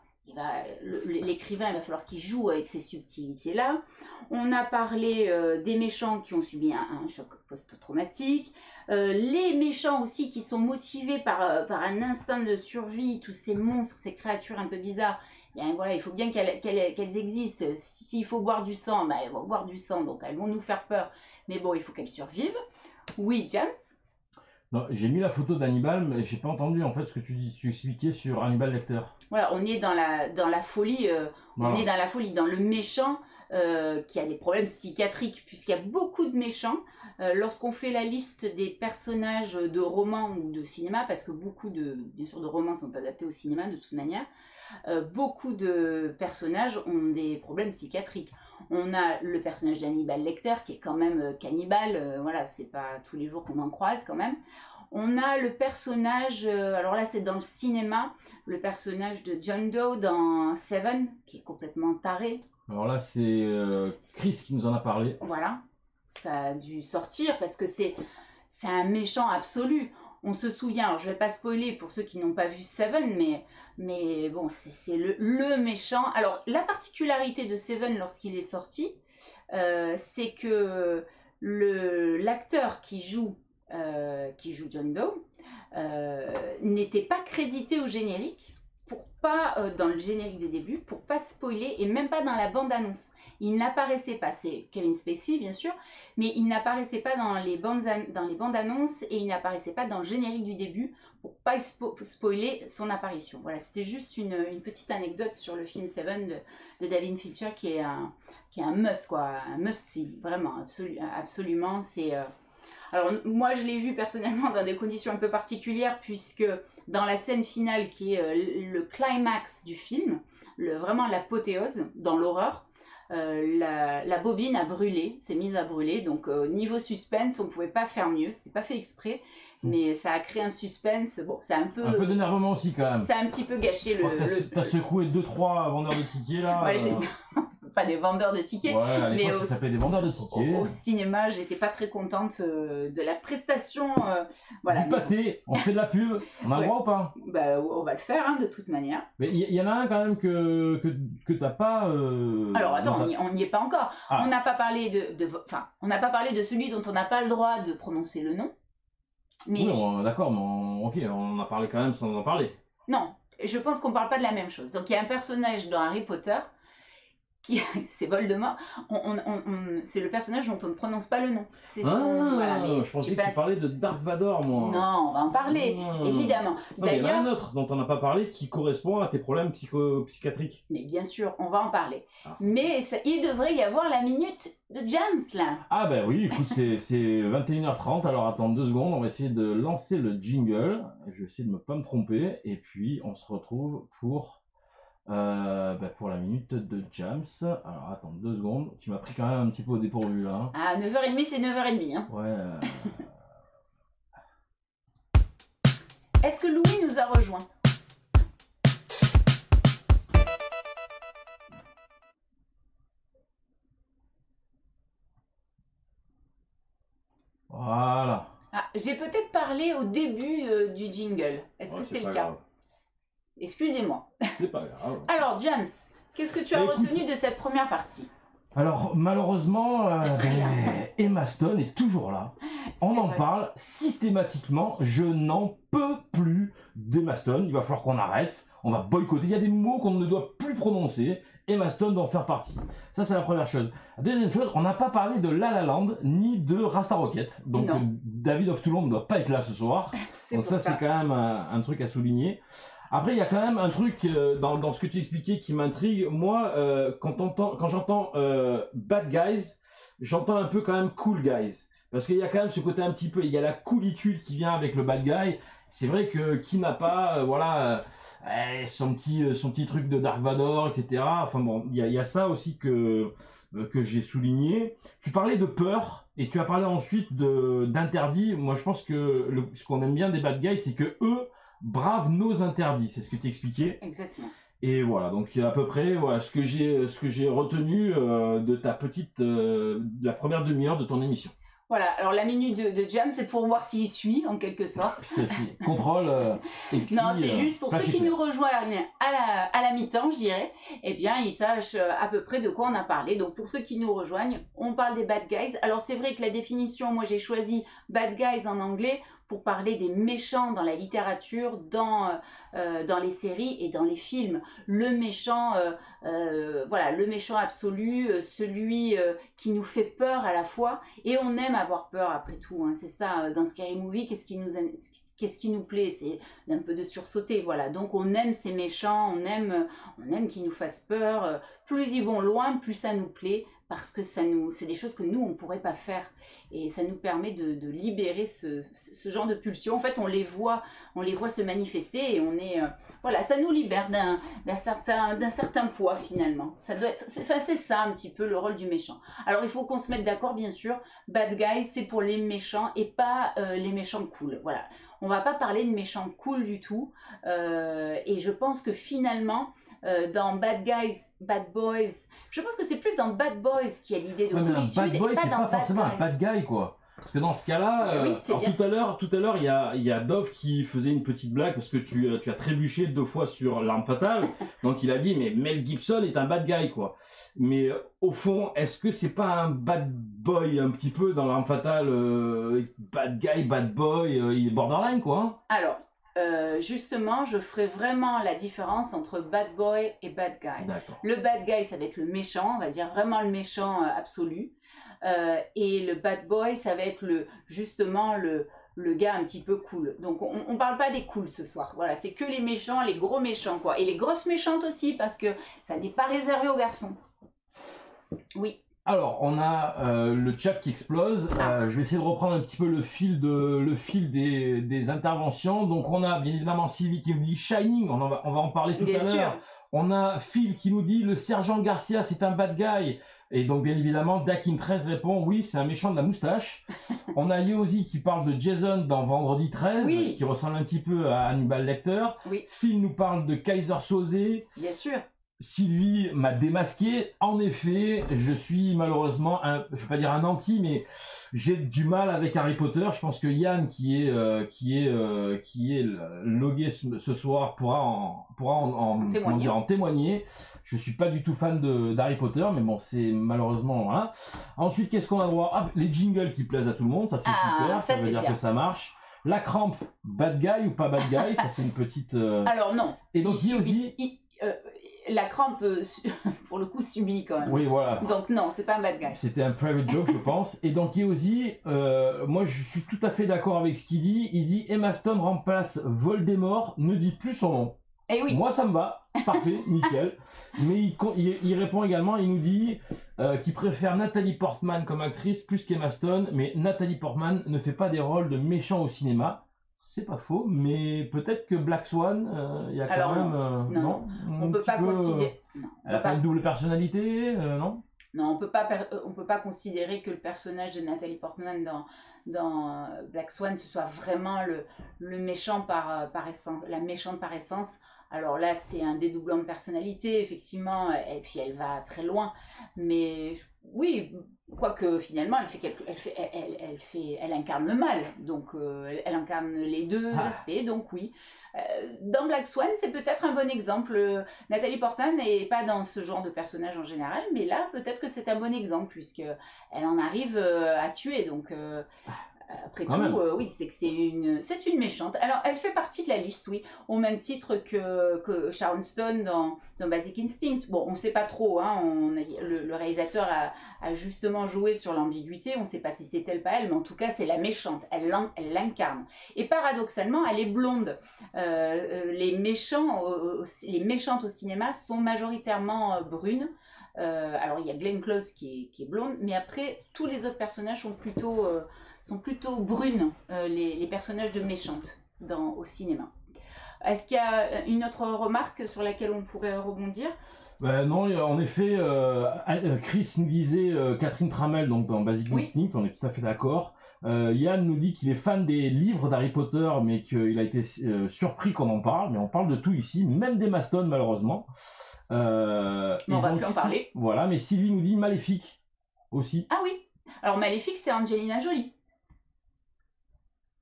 Speaker 2: l'écrivain, il va falloir qu'il joue avec ces subtilités-là. On a parlé des méchants qui ont subi un choc post-traumatique. Les méchants aussi qui sont motivés par un instinct de survie, tous ces monstres, ces créatures un peu bizarres. Voilà, il faut bien qu'elles existent. S'il faut boire du sang, elles vont boire du sang, donc elles vont nous faire peur. Mais bon, il faut qu'elles survivent. Oui, James?
Speaker 1: Non, j'ai mis la photo d'Hannibal, mais j'ai pas entendu en fait ce que tu expliquais sur Hannibal Lecter.
Speaker 2: Voilà, on est dans la folie,
Speaker 1: Voilà.
Speaker 2: on est dans la folie, dans le méchant qui a des problèmes psychiatriques, puisqu'il y a beaucoup de méchants. Lorsqu'on fait la liste des personnages de romans ou de cinéma, parce que beaucoup bien sûr, de romans sont adaptés au cinéma de toute manière, beaucoup de personnages ont des problèmes psychiatriques. On a le personnage d'Hannibal Lecter qui est quand même cannibale, voilà, c'est pas tous les jours qu'on en croise quand même. On a le personnage, alors là c'est dans le cinéma, le personnage de John Doe dans Seven, qui est complètement taré.
Speaker 1: Alors là c'est Chris qui nous en a parlé.
Speaker 2: Voilà, ça a dû sortir parce que c'est un méchant absolu. On se souvient, alors je vais pas spoiler pour ceux qui n'ont pas vu Seven, mais bon, c'est le méchant. Alors la particularité de Seven lorsqu'il est sorti, c'est que l'acteur qui joue John Doe n'était pas crédité au générique, dans le générique de début, pour pas spoiler, et même pas dans la bande-annonce. Il n'apparaissait pas, c'est Kevin Spacey bien sûr, mais il n'apparaissait pas dans les bandes-annonces et il n'apparaissait pas dans le générique du début pour pas spoiler son apparition. Voilà, c'était juste une petite anecdote sur le film Seven de David Fincher qui est un must, quoi, un must-see, vraiment, absolument. Alors moi je l'ai vu personnellement dans des conditions un peu particulières, puisque dans la scène finale qui est le climax du film, vraiment l'apothéose dans l'horreur, la bobine a brûlé, s'est mise à brûler, donc niveau suspense on ne pouvait pas faire mieux, c'était pas fait exprès, mais ça a créé un suspense. Bon, c'est un peu
Speaker 1: d'énervement aussi quand même.
Speaker 2: Ça a un petit peu gâché
Speaker 1: T'as secoué 2-3 vendeurs de tickets là.
Speaker 2: Ouais, pas des vendeurs de tickets,
Speaker 1: ouais, à
Speaker 2: mais
Speaker 1: l'époque ça s'appelait des vendeurs de tickets.
Speaker 2: Au cinéma, j'étais pas très contente de la prestation. Voilà.
Speaker 1: Du pâté, on fait de la pub, on a le droit ou pas?
Speaker 2: Bah, on va le faire hein, de toute manière.
Speaker 1: Mais il y en a un quand même que t'as pas.
Speaker 2: Alors attends, on n'y est pas encore.
Speaker 1: Ah.
Speaker 2: On n'a pas parlé on n'a pas parlé de celui dont on n'a pas le droit de prononcer le nom. Mais
Speaker 1: oui, d'accord, mais ok, on en a parlé quand même sans en parler.
Speaker 2: Non, je pense qu'on parle pas de la même chose. Donc il y a un personnage dans Harry Potter c'est Voldemort, c'est le personnage dont on ne prononce pas le nom.
Speaker 1: Voilà, mais je pensais que tu parlais de Dark Vador, moi.
Speaker 2: Non, on va en parler, évidemment.
Speaker 1: D'ailleurs, il y en a un autre dont on n'a pas parlé qui correspond à tes problèmes psychiatriques.
Speaker 2: Mais bien sûr, on va en parler.
Speaker 1: Ah.
Speaker 2: Mais il devrait y avoir la minute de James, là.
Speaker 1: Ah ben oui, écoute, c'est 21h30, alors attends 2 secondes, on va essayer de lancer le jingle. Je vais essayer de ne pas me tromper, et puis on se retrouve pour la minute de James. Alors attends 2 secondes, tu m'as pris quand même un petit peu au dépourvu là.
Speaker 2: Ah, 9h30 c'est 9h30 hein.
Speaker 1: Ouais.
Speaker 2: Est-ce que Louis nous a rejoint?
Speaker 1: Voilà.
Speaker 2: Ah, j'ai peut-être parlé au début du jingle. Est-ce que c'est le cas?
Speaker 1: Grave.
Speaker 2: Excusez-moi.
Speaker 1: C'est pas grave.
Speaker 2: Alors, James, qu'est-ce que tu as retenu de cette première partie?
Speaker 1: Alors malheureusement, Emma Stone est toujours là. On
Speaker 2: C'est
Speaker 1: en
Speaker 2: vrai.
Speaker 1: parle systématiquement. Je n'en peux plus d'Emma Stone. Il va falloir qu'on arrête. On va boycotter. Il y a des mots qu'on ne doit plus prononcer. Emma Stone doit en faire partie. Ça, c'est la première chose. La deuxième chose, on n'a pas parlé de La La Land ni de Rasta Rocket. Donc
Speaker 2: Non.
Speaker 1: David of Toulon ne doit pas être là ce soir.
Speaker 2: C'est
Speaker 1: Donc
Speaker 2: pour
Speaker 1: ça, c'est quand même un truc à souligner. Après, il y a quand même un truc dans ce que tu expliquais qui m'intrigue. Moi, quand j'entends bad guys, j'entends un peu quand même cool guys. Parce qu'il y a quand même ce côté un petit peu, il y a la coolitude qui vient avec le bad guy. C'est vrai que qui n'a pas, son petit truc de Dark Vador, etc. Enfin bon, il y a ça aussi que j'ai souligné. Tu parlais de peur et tu as parlé ensuite d'interdit. Moi, je pense que ce qu'on aime bien des bad guys, c'est que eux bravent nos interdits. C'est ce que tu expliquais.
Speaker 2: Exactement.
Speaker 1: Et voilà, donc à peu près voilà ce que j'ai retenu de la première demi-heure de ton émission.
Speaker 2: Voilà, alors la minute de Jam, c'est pour voir s'il suit, en quelque sorte.
Speaker 1: Contrôle. Écrit,
Speaker 2: Non, c'est juste pour ceux qui
Speaker 1: clair.
Speaker 2: nous rejoignent à la mi-temps, je dirais, eh bien, ils sachent à peu près de quoi on a parlé. Donc, pour ceux qui nous rejoignent, on parle des bad guys. Alors, c'est vrai que la définition, moi, j'ai choisi bad guys en anglais pour parler des méchants dans la littérature, dans les séries et dans les films. Le méchant, voilà, le méchant absolu, celui qui nous fait peur à la fois. Et on aime avoir peur après tout, hein. C'est ça, dans Scary Movie, qu'est-ce qui nous plaît? C'est un peu de sursauter, voilà. Donc on aime ces méchants, on aime qu'ils nous fassent peur. Plus ils vont loin, plus ça nous plaît, parce que c'est des choses que nous, on ne pourrait pas faire. Et ça nous permet de libérer ce genre de pulsions. En fait, on les voit se manifester et on est, voilà, ça nous libère d'un certain poids finalement. Ça doit être, c'est ça un petit peu le rôle du méchant. Alors il faut qu'on se mette d'accord, bien sûr. Bad guys, c'est pour les méchants et pas les méchants cool. Voilà. On va pas parler de méchants cool du tout. Et je pense que finalement, dans Bad Guys, Bad Boys, je pense que c'est plus dans Bad Boys qu'il y a l'idée de
Speaker 1: Ouais, mais un
Speaker 2: coolitude
Speaker 1: bad boy,
Speaker 2: et pas
Speaker 1: c'est
Speaker 2: dans
Speaker 1: pas
Speaker 2: Bad
Speaker 1: forcément un
Speaker 2: Guys.
Speaker 1: bad guy, quoi. Parce que dans ce cas-là,
Speaker 2: Oui, c'est
Speaker 1: alors
Speaker 2: bien.
Speaker 1: tout à l'heure, il y a Dove qui faisait une petite blague parce que tu as trébuché 2 fois sur l'arme fatale. Donc il a dit, mais Mel Gibson est un bad guy, quoi. Mais au fond, est-ce que c'est pas un bad boy un petit peu dans l'arme fatale, bad guy, bad boy, il est borderline, quoi, hein.
Speaker 2: Alors, justement, je ferai vraiment la différence entre bad boy et bad guy.
Speaker 1: D'accord.
Speaker 2: Le bad guy, ça va être le méchant, on va dire vraiment le méchant absolu. Et le bad boy, ça va être justement le gars un petit peu cool. Donc on parle pas des cools ce soir. Voilà, c'est que les méchants, les gros méchants, quoi. Et les grosses méchantes aussi, parce que ça n'est pas réservé aux garçons. Oui.
Speaker 1: Alors, on a le chat qui explose. Je vais essayer de reprendre un petit peu le fil des interventions. Donc, on a bien évidemment Sylvie qui nous dit Shining. On va en parler tout
Speaker 2: Bien
Speaker 1: à l'heure.
Speaker 2: sûr.
Speaker 1: On a Phil qui nous dit le sergent Garcia, c'est un bad guy. Et donc, bien évidemment, Dakin 13 répond oui, c'est un méchant de la moustache. On a Yosi qui parle de Jason dans Vendredi 13,
Speaker 2: Oui.
Speaker 1: qui ressemble un petit peu à Hannibal Lecter.
Speaker 2: Oui.
Speaker 1: Phil nous parle de Kaiser Soze.
Speaker 2: Bien sûr.
Speaker 1: Sylvie m'a démasqué. En effet, je suis malheureusement, je vais pas dire un anti, mais j'ai du mal avec Harry Potter. Je pense que Yann, qui est logué ce soir, pourra en témoigner. Je suis pas du tout fan d'Harry Potter, mais bon, c'est malheureusement. Hein. Ensuite, qu'est-ce qu'on a droit? Les jingles qui plaisent à tout le monde, ça c'est super. Ça veut dire
Speaker 2: bien.
Speaker 1: que ça marche. La crampe, bad guy ou pas bad guy, ça c'est une petite.
Speaker 2: Alors non.
Speaker 1: Et donc
Speaker 2: La crampe, pour le coup, subit quand même.
Speaker 1: Oui, voilà.
Speaker 2: Donc non, c'est pas un bad guy.
Speaker 1: C'était un private joke, je pense. Et donc Yosi, moi je suis tout à fait d'accord avec ce qu'il dit. Il dit Emma Stone remplace Voldemort, ne dites plus son nom.
Speaker 2: Eh oui.
Speaker 1: Moi ça me va, parfait, nickel. Mais il répond également, il nous dit qu'il préfère Nathalie Portman comme actrice plus qu'Emma Stone, mais Nathalie Portman ne fait pas des rôles de méchants au cinéma. C'est pas faux, mais peut-être que Black Swan, il y a quand
Speaker 2: Alors,
Speaker 1: même...
Speaker 2: non. On peut pas considérer...
Speaker 1: Elle a pas une double personnalité, non?
Speaker 2: Non, on peut pas considérer que le personnage de Nathalie Portman dans Black Swan, ce soit vraiment le méchant par essence, la méchante par essence. Alors là, c'est un dédoublement de personnalité, effectivement, et puis elle va très loin. Mais oui, quoique finalement, elle incarne le mal. Donc, elle incarne les deux aspects. Donc oui. Dans Black Swan, c'est peut-être un bon exemple. Nathalie Portman n'est pas dans ce genre de personnage en général, mais là, peut-être que c'est un bon exemple, puisqu'elle en arrive à tuer. Donc, après tout, oui, c'est que c'est une méchante. Alors, elle fait partie de la liste, oui, au même titre que Sharon Stone dans Basic Instinct. Bon, on ne sait pas trop, hein, le réalisateur a justement joué sur l'ambiguïté, on ne sait pas si c'est elle, pas elle, mais en tout cas, c'est la méchante, elle l'incarne. Et paradoxalement, elle est blonde. Les méchantes au cinéma sont majoritairement brunes. Alors, il y a Glenn Close qui est blonde, mais après, tous les autres personnages sont plutôt brunes, les personnages de méchantes au cinéma. Est-ce qu'il y a une autre remarque sur laquelle on pourrait rebondir?
Speaker 1: Non, en effet, Chris nous disait Catherine Tramell donc dans Basic Instinct, on est tout à fait d'accord. Yann nous dit qu'il est fan des livres d'Harry Potter, mais qu'il a été surpris qu'on en parle. Mais on parle de tout ici, même des Maston malheureusement.
Speaker 2: On va plus en parler.
Speaker 1: Voilà, mais Sylvie nous dit Maléfique aussi.
Speaker 2: Ah oui, alors Maléfique, c'est Angelina Jolie.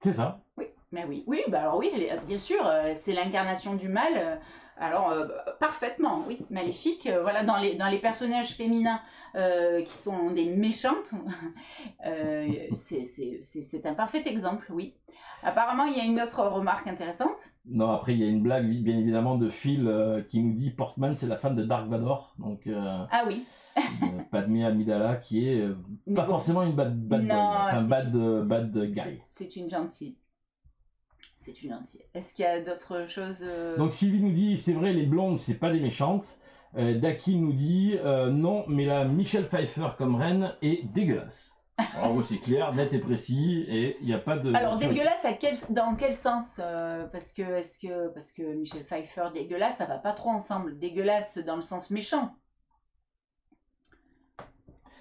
Speaker 1: C'est ça.
Speaker 2: Oui, mais oui, bah alors oui, bien sûr, c'est l'incarnation du mal. Alors parfaitement, oui, Maléfique. Voilà, dans les personnages féminins qui sont des méchantes, c'est un parfait exemple, oui. Apparemment, il y a une autre remarque intéressante.
Speaker 1: Non, après il y a une blague, bien évidemment, de Phil qui nous dit Portman, c'est la femme de Dark Vador. Donc.
Speaker 2: Ah oui.
Speaker 1: Padmé Amidala qui est pas forcément une bad boy, un bad guy.
Speaker 2: C'est une gentille. C'est une gentille. Est-ce qu'il y a d'autres choses
Speaker 1: Donc Sylvie nous dit c'est vrai les blondes c'est pas des méchantes. Daki nous dit non mais la Michelle Pfeiffer comme reine est dégueulasse. Alors c'est clair, net et précis et il n'y a pas de.
Speaker 2: Alors dégueulasse dans quel sens parce que Michelle Pfeiffer dégueulasse ça va pas trop ensemble. Dégueulasse dans le sens méchant.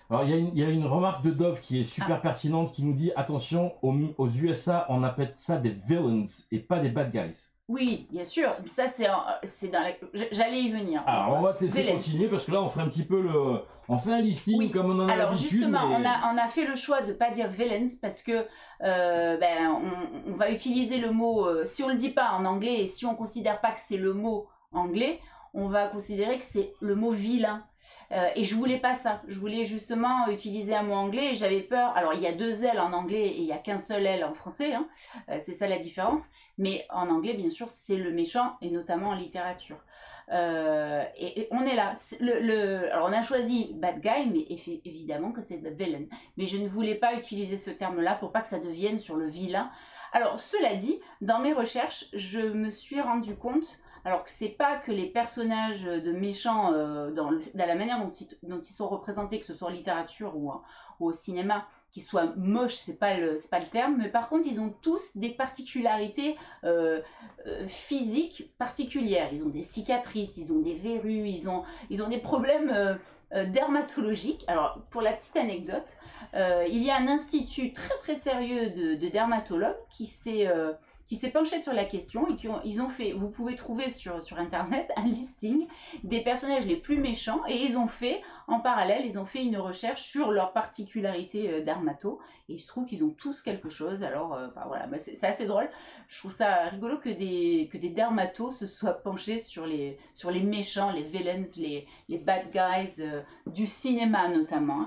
Speaker 1: Alors il y a une remarque de Dove qui est super pertinente qui nous dit attention aux USA on appelle ça des villains et pas des bad guys.
Speaker 2: Oui, bien sûr. Ça c'est dans la. J'allais y venir.
Speaker 1: Alors on va te laisser continuer parce que là on ferait un petit peu on fait un listing comme on en a l'habitude.
Speaker 2: Alors justement, on a fait le choix de pas dire villains parce que on va utiliser le mot si on le dit pas en anglais et si on considère pas que c'est le mot anglais. On va considérer que c'est le mot vilain. Et je voulais pas ça. Je voulais justement utiliser un mot anglais et j'avais peur. Alors, il y a 2 L en anglais et il n'y a qu'un seul L en français. Hein. C'est ça la différence. Mais en anglais, bien sûr, c'est le méchant et notamment en littérature. Et on est là. Alors, on a choisi bad guy, mais évidemment que c'est the villain. Mais je ne voulais pas utiliser ce terme-là pour pas que ça devienne sur le vilain. Alors, cela dit, dans mes recherches, je me suis rendu compte... Alors que c'est pas que les personnages de méchants dans la manière dont ils sont représentés, que ce soit en littérature ou au cinéma, qu'ils soient moches, c'est pas le terme, mais par contre ils ont tous des particularités physiques particulières. Ils ont des cicatrices, ils ont des verrues, ils ont des problèmes dermatologiques. Alors pour la petite anecdote, il y a un institut très très sérieux de dermatologues qui s'est penché sur la question et ils ont fait, vous pouvez trouver sur internet un listing des personnages les plus méchants et ils ont fait, en parallèle, ils ont fait une recherche sur leurs particularités dermato et il se trouve qu'ils ont tous quelque chose. Alors voilà, c'est assez drôle. Je trouve ça rigolo que des dermatos se soient penchés sur les méchants, les villains, les bad guys du cinéma notamment.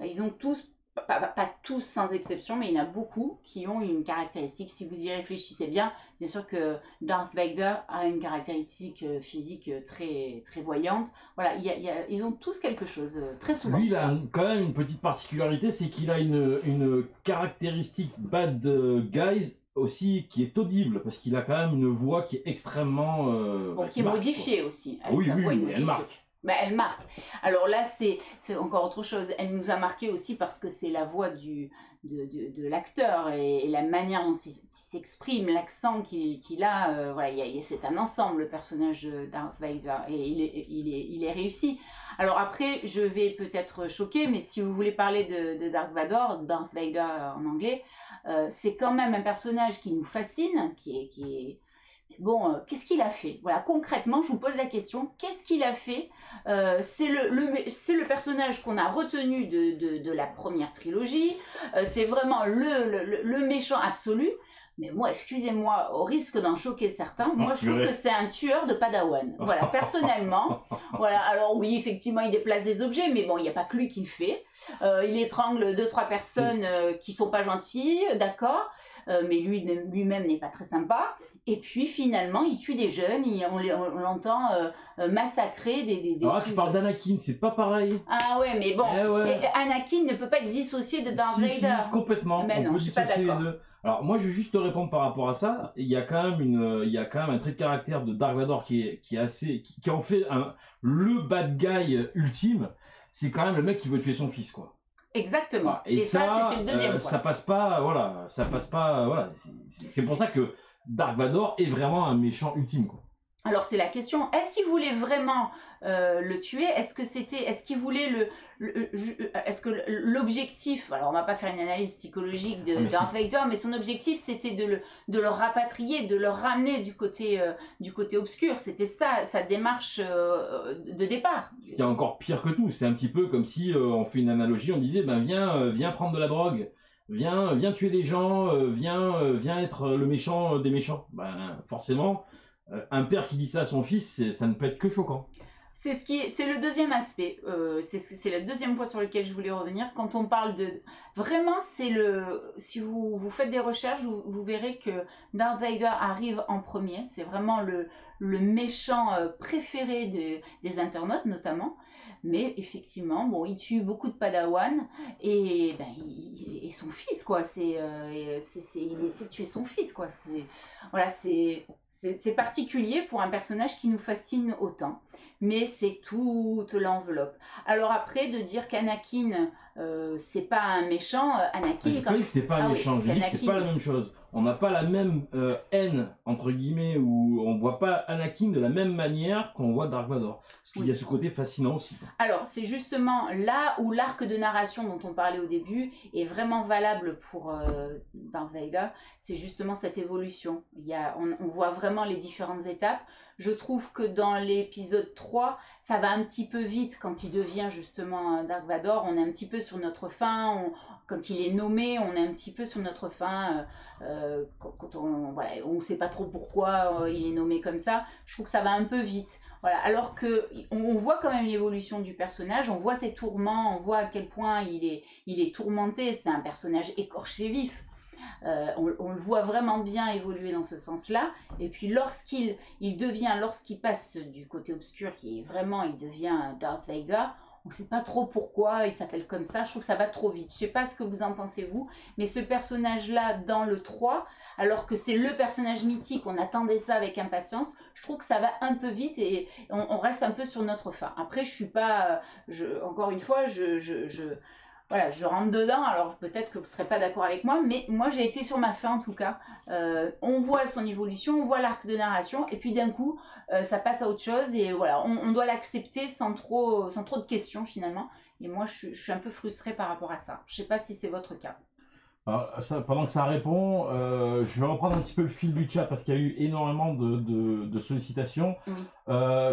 Speaker 2: Ils ont tous pas tous sans exception, mais il y en a beaucoup qui ont une caractéristique, si vous y réfléchissez bien sûr que Darth Vader a une caractéristique physique très, très voyante. Voilà, ils ont tous quelque chose, très souvent.
Speaker 1: Lui, il a quand même une petite particularité, c'est qu'il a une caractéristique bad guys aussi qui est audible, parce qu'il a quand même une voix qui est extrêmement...
Speaker 2: qui est modifiée aussi.
Speaker 1: Oui, elle marque.
Speaker 2: Elle marque. Alors là, c'est encore autre chose. Elle nous a marqué aussi parce que c'est la voix de l'acteur et la manière dont il s'exprime, l'accent qu'il a. Voilà, c'est un ensemble, le personnage de Darth Vader, et il est réussi. Alors après, je vais peut-être choquer, mais si vous voulez parler de Darth Vader en anglais, c'est quand même un personnage qui nous fascine, qui Bon, qu'est-ce qu'il a fait? Voilà, concrètement, je vous pose la question, qu'est-ce qu'il a fait? C'est le personnage qu'on a retenu de la première trilogie, c'est vraiment le méchant absolu. Mais moi, excusez-moi, au risque d'en choquer certains, moi je trouve que c'est un tueur de Padawan. Voilà, personnellement. Voilà, alors oui, effectivement, il déplace des objets, mais bon, il n'y a pas que lui qui le fait. Il étrangle 2-3 personnes qui sont pas gentilles, d'accord, mais lui-même n'est pas très sympa. Et puis finalement, il tue des jeunes, on l'entend massacrer des
Speaker 1: Ah, tu parles d'Anakin, c'est pas pareil.
Speaker 2: Ah ouais, mais bon,
Speaker 1: ouais.
Speaker 2: Anakin ne peut pas être dissocié de Darth Vader.
Speaker 1: Si, complètement.
Speaker 2: Mais non, je suis pas d'accord.
Speaker 1: Alors moi, je vais juste te répondre par rapport à ça. Il y a quand même un trait de caractère de Dark Vador qui en fait le bad guy ultime. C'est quand même le mec qui veut tuer son fils, quoi.
Speaker 2: Exactement.
Speaker 1: Voilà. Et
Speaker 2: ça, c'était le deuxième point.
Speaker 1: Ça passe pas, voilà. C'est pour ça que Dark Vador est vraiment un méchant ultime, quoi.
Speaker 2: Alors c'est la question, est-ce qu'il voulait vraiment le tuer? Est-ce qu'il voulait est-ce que l'objectif, alors on va pas faire une analyse psychologique de Darth Vader, mais son objectif c'était de le rapatrier, de le ramener du côté obscur. C'était ça, sa démarche de départ.
Speaker 1: Ce qui est encore pire que tout, c'est un petit peu comme si on fait une analogie, on disait ben viens prendre de la drogue. Viens tuer des gens, viens être le méchant des méchants. Ben forcément, un père qui dit ça à son fils, ça ne peut être que choquant.
Speaker 2: C'est le deuxième aspect, c'est le deuxième point sur lequel je voulais revenir. Quand on parle vraiment, si vous faites des recherches, vous verrez que Darth Vader arrive en premier. C'est vraiment le méchant préféré des internautes notamment. Mais effectivement, bon, il tue beaucoup de Padawan et son fils, quoi. Il essaie de tuer son fils, quoi. C'est particulier pour un personnage qui nous fascine autant. Mais c'est toute l'enveloppe. Alors après, de dire qu'Anakin, c'est pas un méchant, Anakin...
Speaker 1: Je dis que c'était pas un méchant, je dis que c'est pas la même chose. On n'a pas la même haine, entre guillemets, où on voit pas Anakin de la même manière qu'on voit Dark Vador. Parce qu'il y a ce côté fascinant aussi.
Speaker 2: Alors, c'est justement là où l'arc de narration dont on parlait au début est vraiment valable pour Darth Vader. C'est justement cette évolution. On voit vraiment les différentes étapes. Je trouve que dans l'épisode 3, ça va un petit peu vite quand il devient justement Dark Vador. On est un petit peu sur notre fin. Quand il est nommé, on est un petit peu sur notre fin. Quand on ne sait pas trop pourquoi il est nommé comme ça. Je trouve que ça va un peu vite. Voilà. Alors qu'on voit quand même l'évolution du personnage. On voit ses tourments. On voit à quel point il est tourmenté. C'est un personnage écorché vif. On le voit vraiment bien évoluer dans ce sens-là. Et puis lorsqu'il passe du côté obscur, il devient Darth Vader, on ne sait pas trop pourquoi il s'appelle comme ça. Je trouve que ça va trop vite. Je ne sais pas ce que vous en pensez vous, mais ce personnage-là dans le 3, alors que c'est le personnage mythique, on attendait ça avec impatience, je trouve que ça va un peu vite et on reste un peu sur notre fin. Après, je suis pas... encore une fois, voilà, je rentre dedans, alors peut-être que vous ne serez pas d'accord avec moi, mais moi j'ai été sur ma fin en tout cas. On voit son évolution, on voit l'arc de narration, et puis d'un coup, ça passe à autre chose, et voilà, on doit l'accepter sans trop de questions finalement. Et moi je suis un peu frustrée par rapport à ça. Je ne sais pas si c'est votre cas.
Speaker 1: Alors, pendant que ça répond, je vais reprendre un petit peu le fil du chat parce qu'il y a eu énormément de sollicitations.
Speaker 2: Oui.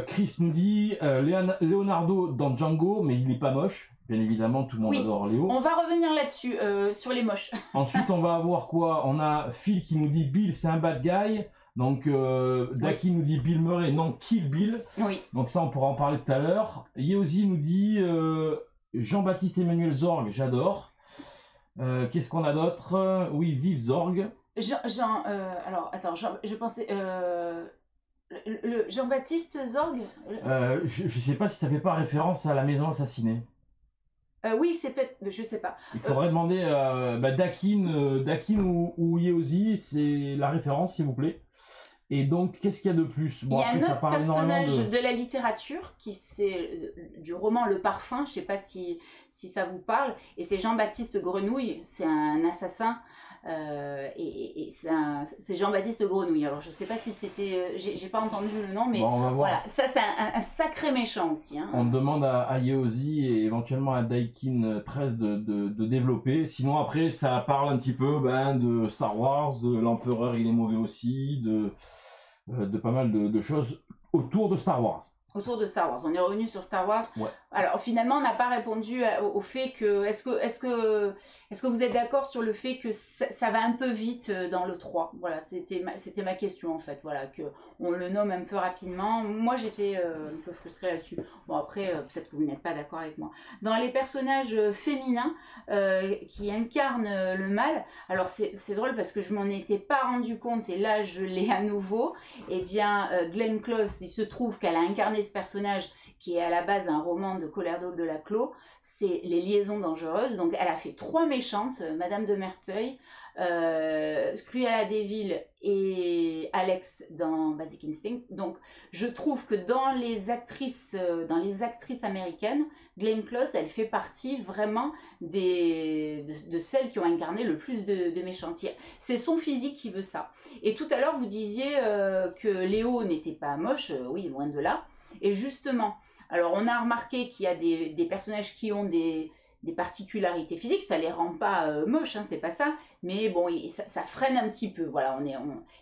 Speaker 1: Chris nous dit Leonardo dans Django, mais il n'est pas moche. Bien évidemment, tout le monde adore Léo.
Speaker 2: On va revenir là-dessus, sur les moches.
Speaker 1: Ensuite, on va avoir quoi? On a Phil qui nous dit Bill, c'est un bad guy. Donc, Daki nous dit Bill Murray, non, Kill Bill.
Speaker 2: Oui.
Speaker 1: Donc ça, on pourra en parler tout à l'heure. Yeozi nous dit Jean-Baptiste Emmanuel Zorg, j'adore. Qu'est-ce qu'on a d'autre? Oui, vive Zorg.
Speaker 2: Alors, attends, je pensais... Jean-Baptiste Zorg
Speaker 1: je sais pas si ça fait pas référence à la maison assassinée.
Speaker 2: Oui, c'est peut-être... Je sais pas.
Speaker 1: Il faudrait demander Dakin ou Yeozi, c'est la référence, s'il vous plaît. Et donc, qu'est-ce qu'il y a de plus?
Speaker 2: Bon, il y a un autre personnage de la littérature, c'est du roman Le Parfum, je ne sais pas si ça vous parle, et c'est Jean-Baptiste Grenouille, c'est un assassin, et c'est Jean-Baptiste Grenouille. Alors, je ne sais pas si c'était... j'ai pas entendu le nom, mais bon, voilà, ça c'est un sacré méchant aussi. Hein.
Speaker 1: On demande à Yeozi et éventuellement à Daikin 13 de développer. Sinon, après, ça parle un petit peu de Star Wars, de l'Empereur, il est mauvais aussi, de pas mal de choses autour de Star Wars.
Speaker 2: Autour de Star Wars. On est revenu sur Star Wars.
Speaker 1: Ouais.
Speaker 2: Alors finalement, on n'a pas répondu au fait que... Est-ce que vous êtes d'accord sur le fait que ça va un peu vite dans le 3? Voilà, c'était ma question en fait. Voilà, qu'on le nomme un peu rapidement. Moi, j'étais un peu frustrée là-dessus. Bon, après, peut-être que vous n'êtes pas d'accord avec moi. Dans les personnages féminins qui incarnent le mal, alors c'est drôle parce que je m'en étais pas rendu compte et là, je l'ai à nouveau. Eh bien, Glenn Close, il se trouve qu'elle a incarné ce personnage qui est à la base un roman de Colère d'Aule de la Clos, c'est Les Liaisons Dangereuses. Donc elle a fait 3 méchantes, Madame de Merteuil, Cruella de Vil et Alex dans Basic Instinct. Donc je trouve que dans les actrices américaines, Glenn Close, elle fait partie vraiment de celles qui ont incarné le plus de méchantes. C'est son physique qui veut ça. Et tout à l'heure, vous disiez que Léo n'était pas moche, oui, loin de là. Et justement, alors on a remarqué qu'il y a des personnages qui ont des particularités physiques, ça les rend pas moches, hein, c'est pas ça, mais bon, ça freine un petit peu, voilà,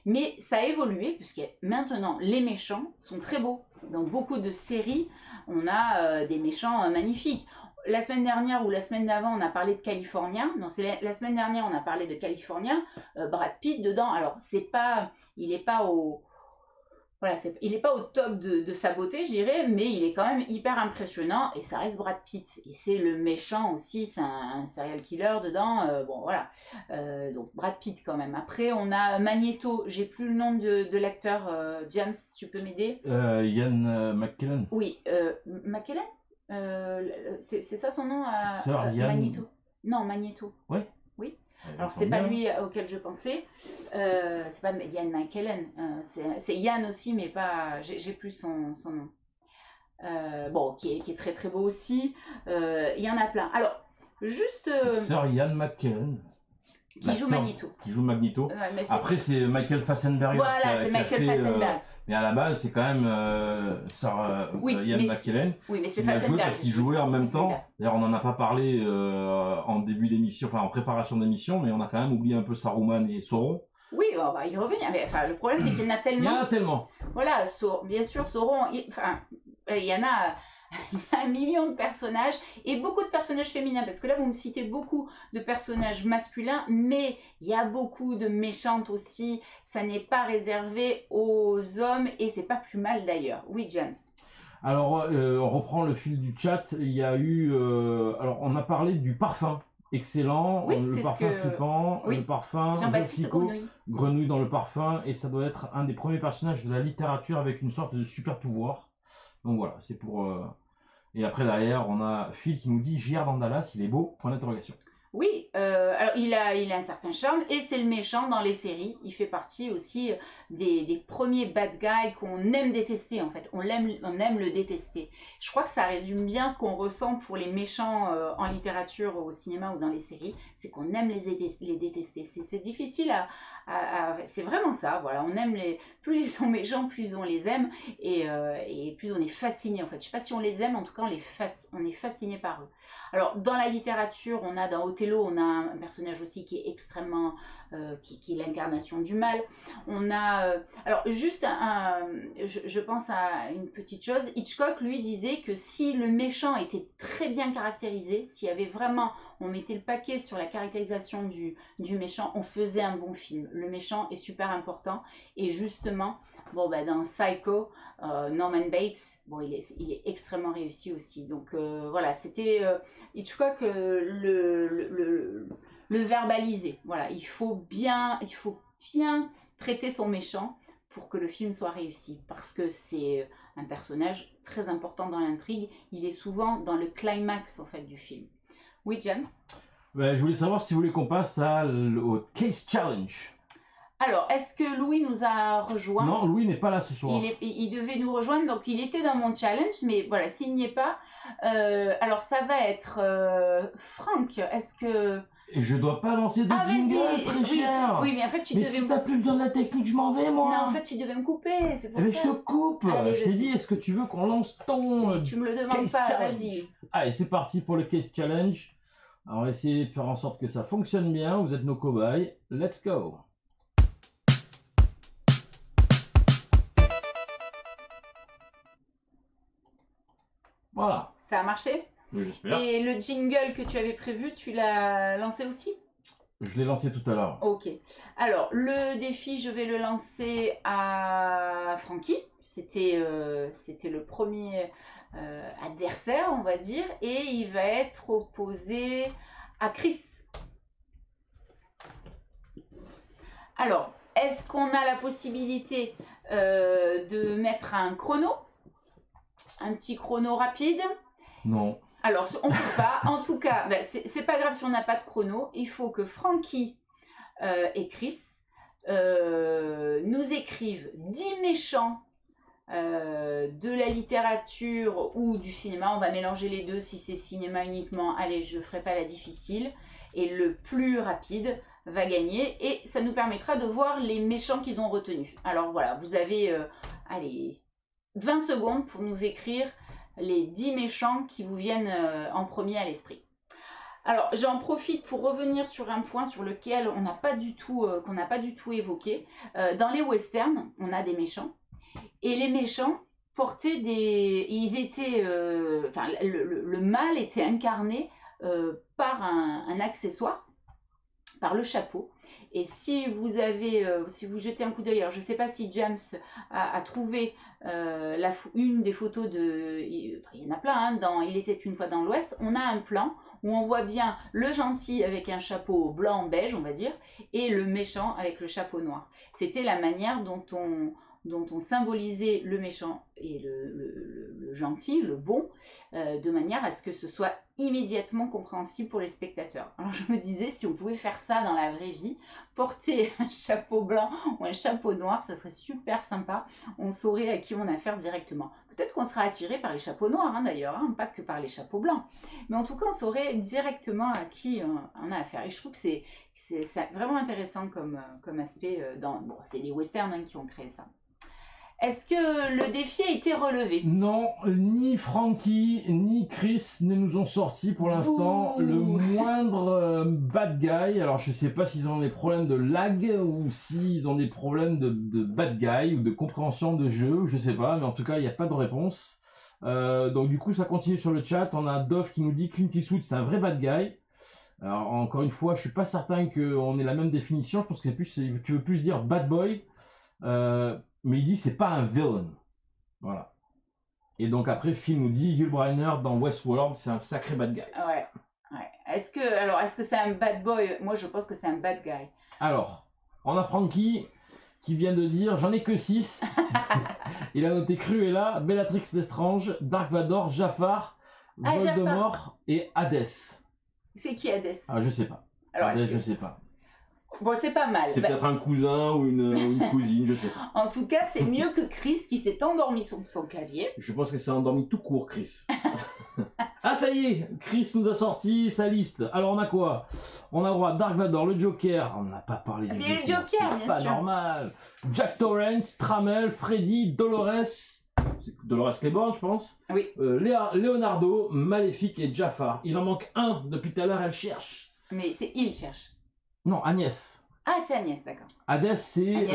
Speaker 2: mais ça a évolué, puisque maintenant, les méchants sont très beaux. Dans beaucoup de séries, on a des méchants magnifiques. La semaine dernière ou la semaine d'avant, on a parlé de California. Non, c'est la semaine dernière, on a parlé de California. Brad Pitt dedans, alors il n'est pas au... Voilà, il n'est pas au top de sa beauté, je dirais, mais il est quand même hyper impressionnant et ça reste Brad Pitt. Et c'est le méchant aussi, c'est un serial killer dedans. Bon, voilà. Donc Brad Pitt quand même. Après, on a Magneto, j'ai plus le nom de l'acteur. James, tu peux m'aider?
Speaker 1: Ian McKellen.
Speaker 2: Oui, McKellen c'est ça son nom
Speaker 1: Sir Ian...
Speaker 2: Magneto. Non, Magneto.
Speaker 1: Oui.
Speaker 2: Oui. Alors, c'est pas lui auquel je pensais, c'est pas Ian McKellen, c'est Ian aussi, mais pas, j'ai plus son nom. Bon, qui est très très beau aussi, il y en a plein. Alors, juste...
Speaker 1: Sir Ian McKellen.
Speaker 2: Qui joue Magneto.
Speaker 1: Qui joue Magneto. Après, c'est Michael Fassbender.
Speaker 2: Voilà, c'est Michael Fassbender.
Speaker 1: Mais à la base, c'est quand même Ian McKellen.
Speaker 2: Oui, mais c'est Fassbender.
Speaker 1: Parce qu'il jouait en même temps. D'ailleurs, on n'en a pas parlé en début d'émission, enfin en préparation d'émission, mais on a quand même oublié un peu Saruman et Sauron.
Speaker 2: Oui, on va y revenir. Mais, enfin, le problème, c'est qu'il y en a tellement.
Speaker 1: Il y en a tellement.
Speaker 2: Voilà, bien sûr, Sauron, il y en a... Il y a 1 million de personnages et beaucoup de personnages féminins, parce que là vous me citez beaucoup de personnages masculins, mais il y a beaucoup de méchantes aussi, ça n'est pas réservé aux hommes et c'est pas plus mal d'ailleurs. Oui, James.
Speaker 1: Alors on reprend le fil du chat, il y a eu, alors on a parlé du parfum. Excellent,
Speaker 2: oui,
Speaker 1: le parfum flippant,
Speaker 2: oui.
Speaker 1: Le parfum
Speaker 2: Jean-Baptiste
Speaker 1: Grenouille dans le parfum, et ça doit être un des premiers personnages de la littérature avec une sorte de super pouvoir. Donc voilà, c'est pour... Et après derrière, on a Phil qui nous dit JR dans Dallas, il est beau, point d'interrogation.
Speaker 2: Oui, alors il a un certain charme et c'est le méchant dans les séries. Il fait partie aussi des premiers bad guys qu'on aime détester en fait. On aime le détester. Je crois que ça résume bien ce qu'on ressent pour les méchants en littérature, au cinéma ou dans les séries. C'est qu'on aime les détester. C'est difficile c'est vraiment ça, voilà. On aime plus ils sont méchants, plus on les aime et plus on est fasciné en fait. Je sais pas si on les aime, en tout cas on est fasciné par eux. Alors dans la littérature, on a dans Othello, on a un personnage aussi qui est extrêmement, qui est l'incarnation du mal. On a, alors juste je pense à une petite chose. Hitchcock lui disait que si le méchant était très bien caractérisé, s'il y avait vraiment, on mettait le paquet sur la caractérisation du méchant, on faisait un bon film. Le méchant est super important et justement, bon bah dans Psycho, Norman Bates, bon il est extrêmement réussi aussi. Donc voilà, c'était Hitchcock le verbaliser. Voilà, il faut bien traiter son méchant pour que le film soit réussi, parce que c'est un personnage très important dans l'intrigue. Il est souvent dans le climax en fait du film. Oui, James.
Speaker 1: Je voulais savoir si vous voulez qu'on passe au Case Challenge.
Speaker 2: Alors, est-ce que Louis nous a rejoint?
Speaker 1: Non, Louis n'est pas là ce soir.
Speaker 2: Il devait nous rejoindre, donc il était dans mon challenge, mais voilà, s'il n'y est pas, alors ça va être Franck. Est-ce que...
Speaker 1: Et je dois pas lancer de jingle, très cher.
Speaker 2: Oui, mais en fait, tu
Speaker 1: devais...
Speaker 2: devais...
Speaker 1: si t'as plus besoin de la technique, je m'en vais, moi.
Speaker 2: Non, en fait, tu devais me couper, c'est pour ça.
Speaker 1: Mais je te coupe. Allez, je t'ai dit, est-ce que tu veux qu'on lance ton...
Speaker 2: Mais tu me le demandes pas, vas-y.
Speaker 1: Allez, c'est parti pour le Case Challenge. Alors, on va essayer de faire en sorte que ça fonctionne bien. Vous êtes nos cobayes. Let's go. Voilà,
Speaker 2: Ça a marché?
Speaker 1: oui, j'espère.
Speaker 2: Et le jingle que tu avais prévu, tu l'as lancé aussi?
Speaker 1: Je l'ai lancé tout à l'heure.
Speaker 2: Ok. Alors, le défi, je vais le lancer à Francky. C'était le premier adversaire, on va dire. Et il va être opposé à Chris. Alors, est-ce qu'on a la possibilité de mettre un chrono? Un petit chrono rapide?
Speaker 1: Non.
Speaker 2: Alors, on ne peut pas. En tout cas, ben, c'est pas grave si on n'a pas de chrono. Il faut que Francky et Chris nous écrivent 10 méchants de la littérature ou du cinéma. On va mélanger les deux. Si c'est cinéma uniquement, allez, je ne ferai pas la difficile. Et le plus rapide va gagner. Et ça nous permettra de voir les méchants qu'ils ont retenus. Alors voilà, vous avez allez, 20 secondes pour nous écrire les 10 méchants qui vous viennent en premier à l'esprit. Alors, j'en profite pour revenir sur un point sur lequel qu'on n'a pas du tout évoqué. Dans les westerns, on a des méchants. Et les méchants portaient des... Ils étaient... Enfin, le mal était incarné par un accessoire, par le chapeau. Et si vous jetez un coup d'œil, alors je ne sais pas si James a trouvé une des photos de... Il y en a plein, hein, dans Il était une fois dans l'Ouest, on a un plan où on voit bien le gentil avec un chapeau blanc-beige, on va dire, et le méchant avec le chapeau noir. C'était la manière dont on symbolisait le méchant et le gentil, le bon, de manière à ce que ce soit immédiatement compréhensible pour les spectateurs. Alors je me disais, si on pouvait faire ça dans la vraie vie, porter un chapeau blanc ou un chapeau noir, ça serait super sympa. On saurait à qui on a affaire directement. Peut-être qu'on sera attiré par les chapeaux noirs, hein, d'ailleurs, hein, pas que par les chapeaux blancs. Mais en tout cas, on saurait directement à qui on a affaire. Et je trouve que c'est vraiment intéressant comme aspect. Bon, c'est les westerns hein, qui ont créé ça. Est-ce que le défi a été relevé?
Speaker 1: Non, ni Frankie ni Chris ne nous ont sorti pour l'instant le moindre bad guy. Alors je sais pas s'ils ont des problèmes de lag ou s'ils ont des problèmes de bad guy ou de compréhension de jeu, je sais pas, mais en tout cas il n'y a pas de réponse. Donc du coup ça continue sur le chat. On a Dove qui nous dit Clint Eastwood c'est un vrai bad guy. Alors encore une fois je suis pas certain qu'on ait la même définition. Je pense que tu veux plus dire bad boy. Mais il dit c'est pas un villain. Voilà. Et donc après Phil nous dit Yul Brynner dans Westworld c'est un sacré bad guy.
Speaker 2: Ouais. Est-ce que c'est un bad boy? Moi je pense que c'est un bad guy.
Speaker 1: Alors, on a Frankie qui vient de dire j'en ai que 6. Il a noté Cruella, Bellatrix Lestrange, Dark Vador, Jafar, Voldemort et Hadès.
Speaker 2: C'est qui Hadès?
Speaker 1: Ah je sais pas.
Speaker 2: Alors,
Speaker 1: Hadès je sais pas.
Speaker 2: Bon, c'est pas mal.
Speaker 1: C'est peut-être un cousin ou une cousine, je sais pas.
Speaker 2: En tout cas, c'est mieux que Chris qui s'est endormi sur son clavier.
Speaker 1: Je pense que c'est endormi tout court, Chris. Ah, ça y est, Chris nous a sorti sa liste. Alors, on a quoi? On a droit à Dark Vador, le Joker. On n'a pas parlé du
Speaker 2: Mais
Speaker 1: Joker.
Speaker 2: le Joker,
Speaker 1: c'est
Speaker 2: bien
Speaker 1: pas
Speaker 2: sûr.
Speaker 1: normal. Jack Torrance, Trammell, Freddy, Dolores. C'est Dolores Claiborne, je pense.
Speaker 2: Oui.
Speaker 1: Leonardo, Maléfique et Jafar. Il en manque un. Depuis tout à l'heure, elle cherche.
Speaker 2: Mais il cherche.
Speaker 1: Non, Agnès.
Speaker 2: Ah, c'est Agnès, d'accord.
Speaker 1: Hadès, c'est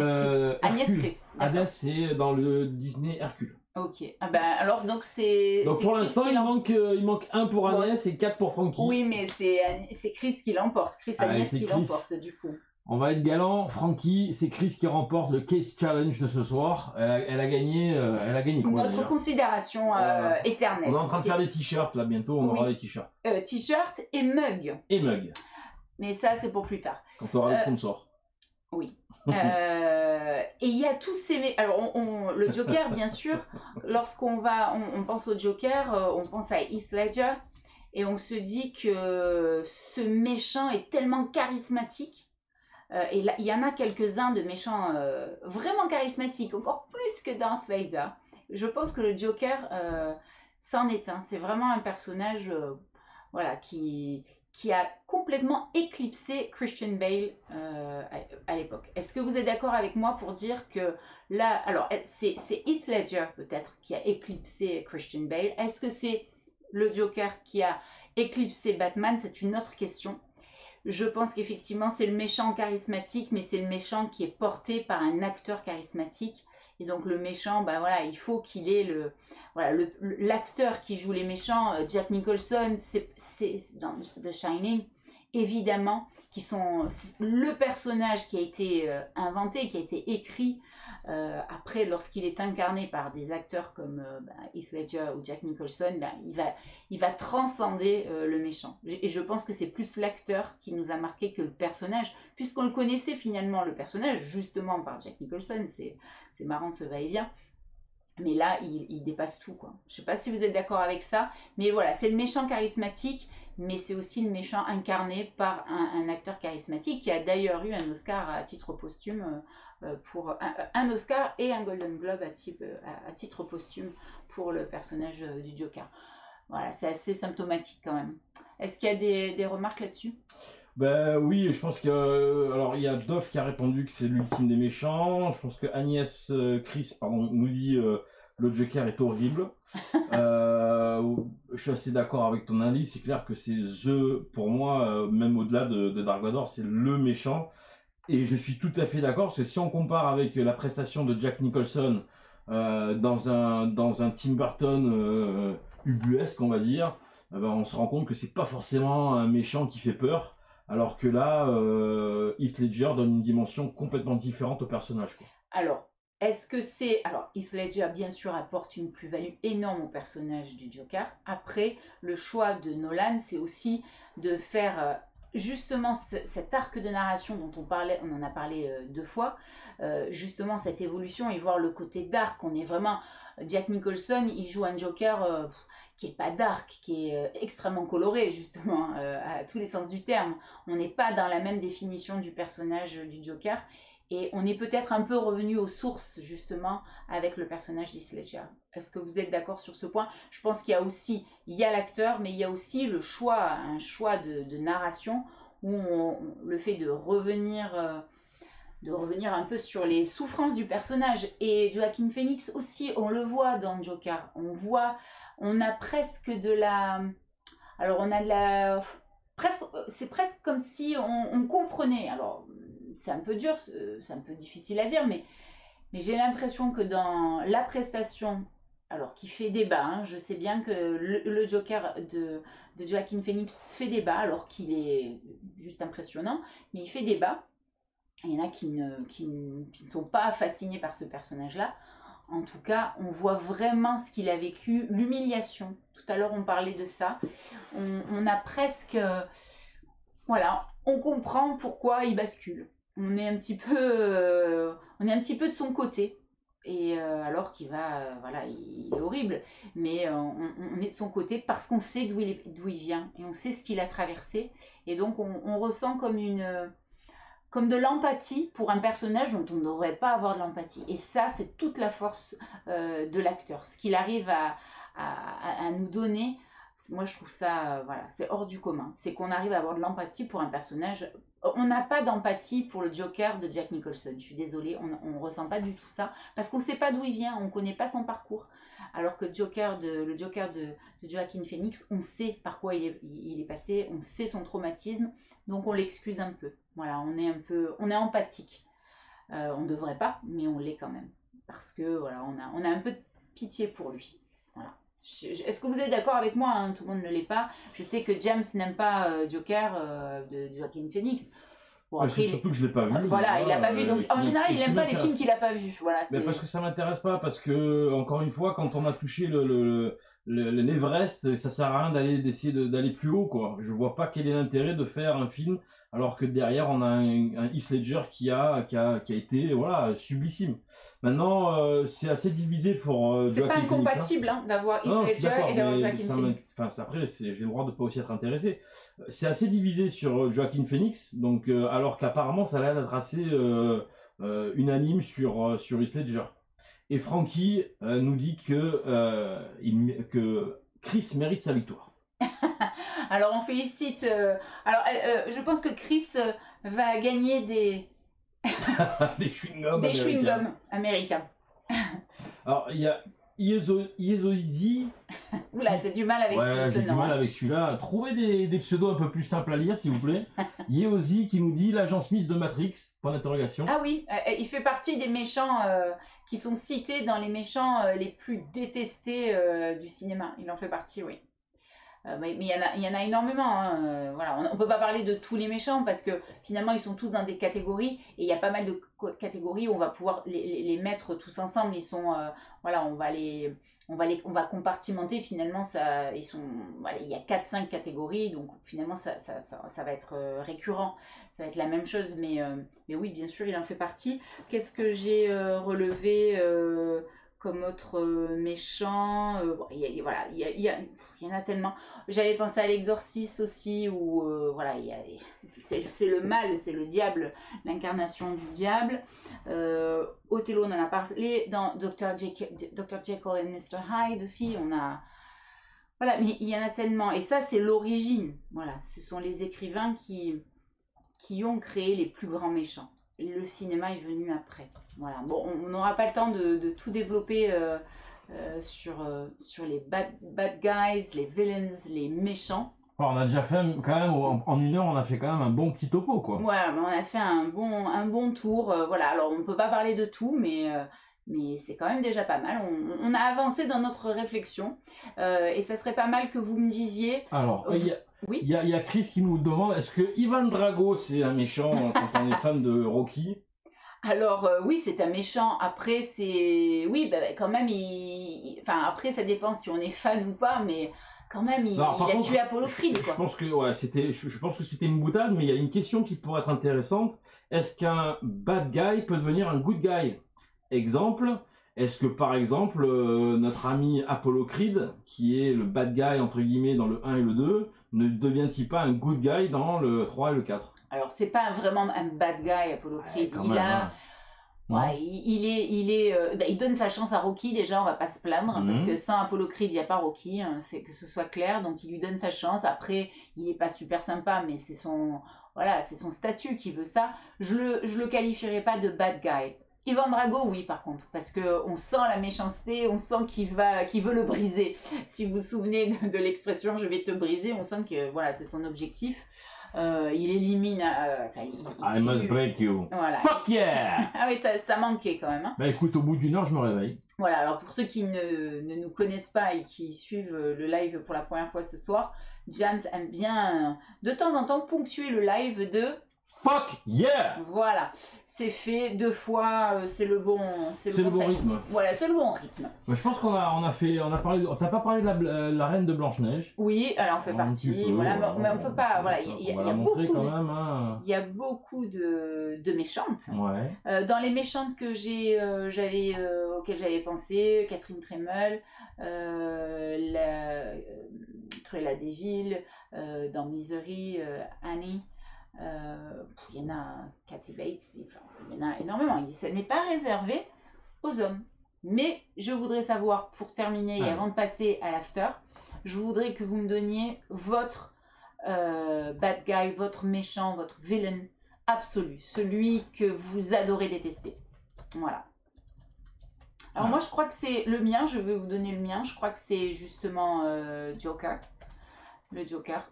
Speaker 2: Agnès
Speaker 1: Hercule.
Speaker 2: Chris.
Speaker 1: Hadès, c'est dans le Disney Hercule.
Speaker 2: Ok. Ah ben alors donc c'est.
Speaker 1: Donc
Speaker 2: c'est
Speaker 1: pour
Speaker 2: Chris
Speaker 1: l'instant,
Speaker 2: qui
Speaker 1: il manque un pour
Speaker 2: Bon.
Speaker 1: Agnès et 4 pour Frankie.
Speaker 2: Oui, mais c'est Chris qui l'emporte. Chris
Speaker 1: Ah,
Speaker 2: Agnès
Speaker 1: c'est
Speaker 2: qui
Speaker 1: Chris.
Speaker 2: l'emporte du coup.
Speaker 1: On va être galant. Frankie, c'est Chris qui remporte le Case Challenge de ce soir. Elle a gagné quoi
Speaker 2: Notre
Speaker 1: déjà
Speaker 2: considération
Speaker 1: Voilà.
Speaker 2: éternelle.
Speaker 1: On est en train de faire des t-shirts là bientôt. On aura des t-shirts.
Speaker 2: T-shirt et mug.
Speaker 1: Et mug.
Speaker 2: Mais ça, c'est pour plus tard.
Speaker 1: Quand on aura le sponsor.
Speaker 2: Oui. Et il y a tous ces... Alors, le Joker, bien sûr, lorsqu'on on pense au Joker, on pense à Heath Ledger, et on se dit que ce méchant est tellement charismatique. Et là, il y en a quelques-uns de méchants vraiment charismatiques, encore plus que Darth Vader. Je pense que le Joker, c'en est un. C'est vraiment un personnage voilà, qui a complètement éclipsé Christian Bale à l'époque. Est-ce que vous êtes d'accord avec moi pour dire que là, alors c'est Heath Ledger peut-être qui a éclipsé Christian Bale. Est-ce que c'est le Joker qui a éclipsé Batman? C'est une autre question. Je pense qu'effectivement c'est le méchant charismatique, mais c'est le méchant qui est porté par un acteur charismatique. Et donc le méchant, ben voilà, il faut qu'il ait l'acteur qui joue les méchants, Jack Nicholson, c'est dans The Shining, évidemment, qui sont le personnage qui a été inventé, qui a été écrit après, lorsqu'il est incarné par des acteurs comme Heath Ledger ou Jack Nicholson, il va transcender le méchant. Et je pense que c'est plus l'acteur qui nous a marqué que le personnage, puisqu'on le connaissait finalement, le personnage, justement par Jack Nicholson. C'est marrant ce va-et-vient. Mais là, il dépasse tout, quoi. Je ne sais pas si vous êtes d'accord avec ça, mais voilà, c'est le méchant charismatique, mais c'est aussi le méchant incarné par un acteur charismatique qui a d'ailleurs eu un Oscar à titre posthume, pour un Oscar et un Golden Globe à titre posthume pour le personnage du Joker. Voilà, c'est assez symptomatique quand même. Est-ce qu'il y a des remarques là-dessus?
Speaker 1: Ben oui, je pense que alors il y a Dove qui a répondu que c'est l'ultime des méchants. Je pense que Agnès Chris pardon nous dit le Joker est horrible. Je suis assez d'accord avec ton analyse. C'est clair que c'est pour moi même au-delà de Dark Vador, c'est le méchant. Et je suis tout à fait d'accord parce que si on compare avec la prestation de Jack Nicholson dans un Tim Burton ubuesque, on va dire, ben on se rend compte que c'est pas forcément un méchant qui fait peur. Alors que là, Heath Ledger donne une dimension complètement différente au personnage, quoi.
Speaker 2: Alors, est-ce que c'est... Alors, Heath Ledger, bien sûr, apporte une plus-value énorme au personnage du Joker. Après, le choix de Nolan, c'est aussi de faire justement cet arc de narration dont on en a parlé 2 fois, justement cette évolution et voir le côté dark. On est vraiment... Jack Nicholson, il joue un Joker... qui n'est pas dark, qui est extrêmement coloré, justement, à tous les sens du terme. On n'est pas dans la même définition du personnage du Joker, et on est peut-être un peu revenu aux sources, justement, avec le personnage d'Heath Ledger. Est-ce que vous êtes d'accord sur ce point? Je pense qu'il y a l'acteur, mais il y a aussi un choix de narration, où le fait de revenir un peu sur les souffrances du personnage. Et Joaquin Phoenix aussi, on le voit dans Joker, on a presque de la... Alors, on a de la... C'est presque comme si on comprenait. Alors, c'est un peu dur, c'est un peu difficile à dire, mais j'ai l'impression que dans la prestation, alors qui fait débat, hein, je sais bien que le Joker de Joaquin Phoenix fait débat, alors qu'il est juste impressionnant, mais il fait débat. Il y en a qui ne sont pas fascinés par ce personnage-là. En tout cas, on voit vraiment ce qu'il a vécu, l'humiliation. Tout à l'heure, on parlait de ça. On a presque... voilà, on comprend pourquoi il bascule. On est un petit peu de son côté. Et alors qu'il va... voilà, il est horrible. Mais on est de son côté parce qu'on sait d'où il vient. Et on sait ce qu'il a traversé. Et donc, on ressent comme de l'empathie pour un personnage dont on ne devrait pas avoir de l'empathie. Et ça, c'est toute la force de l'acteur. Ce qu'il arrive à nous donner, moi je trouve ça, voilà, c'est hors du commun. C'est qu'on arrive à avoir de l'empathie pour un personnage. On n'a pas d'empathie pour le Joker de Jack Nicholson. Je suis désolée, on ne ressent pas du tout ça. Parce qu'on ne sait pas d'où il vient, on ne connaît pas son parcours. Alors que le Joker de Joaquin Phoenix, on sait par quoi il est passé, on sait son traumatisme. Donc on l'excuse un peu. Voilà, on est empathique. On ne devrait pas, mais on l'est quand même. Parce que voilà, on a un peu de pitié pour lui. Voilà. Est-ce que vous êtes d'accord avec moi, hein? Tout le monde ne l'est pas. Je sais que James n'aime pas Joker de Joaquin Phoenix.
Speaker 1: Bon, après, c'est surtout que je ne l'ai pas vu.
Speaker 2: Voilà, il l'a pas vu. Donc, en général, il n'aime pas les films qu'il n'a pas vus. Voilà,
Speaker 1: mais parce que ça ne m'intéresse pas. Parce que, encore une fois, quand on a touché l'Everest, ça sert à rien d'essayer d'aller plus haut, quoi. Je vois pas quel est l'intérêt de faire un film alors que derrière on a un Heath Ledger qui a été voilà sublissime. Maintenant c'est assez divisé pour
Speaker 2: c'est pas incompatible hein, d'avoir Heath Ledger et d'avoir Joaquin Phoenix.
Speaker 1: Après j'ai le droit de pas aussi être intéressé. C'est assez divisé sur Joaquin Phoenix, donc alors qu'apparemment ça a l'air d'être assez unanime sur Heath Ledger. Et Francky nous dit que Chris mérite sa victoire.
Speaker 2: Alors on félicite. Je pense que Chris va gagner des
Speaker 1: des chewing-gums
Speaker 2: américains.
Speaker 1: Alors il y a Yezozi.
Speaker 2: Oula, t'as du mal avec
Speaker 1: Ouais,
Speaker 2: ce
Speaker 1: j'ai du
Speaker 2: nom.
Speaker 1: mal
Speaker 2: Hein.
Speaker 1: avec celui-là. Trouvez des pseudos un peu plus simples à lire, s'il vous plaît. Yeozi qui nous dit l'agent Smith de Matrix, point d'interrogation.
Speaker 2: Ah oui, il fait partie des méchants qui sont cités dans les méchants les plus détestés du cinéma. Il en fait partie, oui. Mais il y en a énormément. Hein. Voilà. On ne peut pas parler de tous les méchants parce que finalement ils sont tous dans des catégories et il y a pas mal de catégories où on va pouvoir les mettre tous ensemble. Ils sont, voilà, on va compartimenter finalement. Ils sont, voilà, il y a 4-5 catégories donc finalement ça va être récurrent. Ça va être la même chose. Mais oui, bien sûr, il en fait partie. Qu'est-ce que j'ai relevé comme autre méchant voilà, il y en a tellement. J'avais pensé à l'Exorciste aussi, où voilà, c'est le mal, c'est le diable, l'incarnation du diable. Othello, on en a parlé. Dans Dr. Jekyll and Mr. Hyde aussi, on a... Voilà, mais il y en a tellement. Et ça, c'est l'origine. Voilà, ce sont les écrivains qui ont créé les plus grands méchants. Le cinéma est venu après. Voilà. Bon, on n'aura pas le temps de tout développer sur les bad guys, les villains, les méchants.
Speaker 1: On a déjà fait quand même, en 1 heure, on a fait quand même un bon petit topo, quoi.
Speaker 2: Voilà, on a fait un bon tour. Voilà, alors on ne peut pas parler de tout, mais c'est quand même déjà pas mal. On a avancé dans notre réflexion. Et ça serait pas mal que vous me disiez...
Speaker 1: Alors,
Speaker 2: oui.
Speaker 1: il y a Chris qui nous demande, est-ce que Ivan Drago, c'est un méchant quand on est fan de Rocky?
Speaker 2: Alors oui, c'est un méchant. Après, c'est... Oui, quand même, enfin, après, ça dépend si on est fan ou pas, mais... Quand même, il a tué Apollo Creed, quoi.
Speaker 1: Je pense que ouais, je pense que c'était une boutade, mais il y a une question qui pourrait être intéressante. Est-ce qu'un bad guy peut devenir un good guy? Exemple, est-ce que par exemple notre ami Apollo Creed, qui est le bad guy entre guillemets dans le 1 et le 2, ne devient-il pas un good guy dans le 3 et le 4?
Speaker 2: Alors c'est pas vraiment un bad guy Apollo Creed.
Speaker 1: Ouais,
Speaker 2: Ouais, il donne sa chance à Rocky, déjà, on va pas se plaindre, parce que sans Apollo Creed, il n'y a pas Rocky, hein, c'est que ce soit clair, donc il lui donne sa chance. Après, il est pas super sympa, mais c'est son statut qui veut ça. Je le qualifierais pas de bad guy. Ivan Drago, oui, par contre, parce que on sent la méchanceté, on sent qu'il veut le briser. Si vous vous souvenez de l'expression « je vais te briser », on sent que voilà, c'est son objectif. Il élimine.
Speaker 1: I must break you.
Speaker 2: Voilà.
Speaker 1: Fuck yeah!
Speaker 2: Ah oui, ça manquait quand même. Hein.
Speaker 1: Bah écoute, au bout d'1 heure, je me réveille.
Speaker 2: Voilà, alors pour ceux qui ne nous connaissent pas et qui suivent le live pour la première fois ce soir, James aime bien de temps en temps ponctuer le live de
Speaker 1: Fuck yeah!
Speaker 2: Voilà, c'est fait 2 fois, c'est le bon
Speaker 1: rythme.
Speaker 2: Voilà, c'est le bon rythme.
Speaker 1: Mais je pense qu'on a parlé. T'as pas parlé de la reine de Blanche-Neige?
Speaker 2: Oui, alors on fait partie. Voilà, mais on peut pas. Voilà, il y a beaucoup de méchantes.
Speaker 1: Ouais.
Speaker 2: Dans les méchantes que auxquelles j'avais pensé, Catherine Tremel, Cruella de Vil, dans Misery, Annie. Il y en a Kathy Bates, il y en a énormément. Ça n'est pas réservé aux hommes. Mais je voudrais savoir, pour terminer et avant de passer à l'after, je voudrais que vous me donniez votre bad guy, votre méchant, votre villain absolu, celui que vous adorez détester. Voilà. Alors moi je crois que c'est le mien, je vais vous donner le mien, je crois que c'est justement Joker. Le Joker,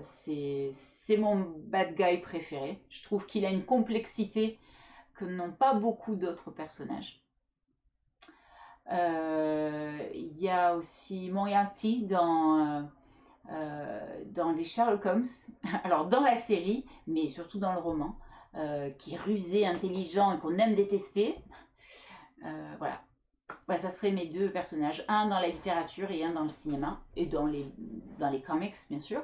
Speaker 2: c'est mon bad guy préféré. Je trouve qu'il a une complexité que n'ont pas beaucoup d'autres personnages. Il y a aussi Moriarty dans les Sherlock Holmes, alors dans la série, mais surtout dans le roman, qui est rusé, intelligent et qu'on aime détester. Voilà. Voilà, ça serait mes 2 personnages, un dans la littérature et un dans le cinéma, et dans les comics, bien sûr.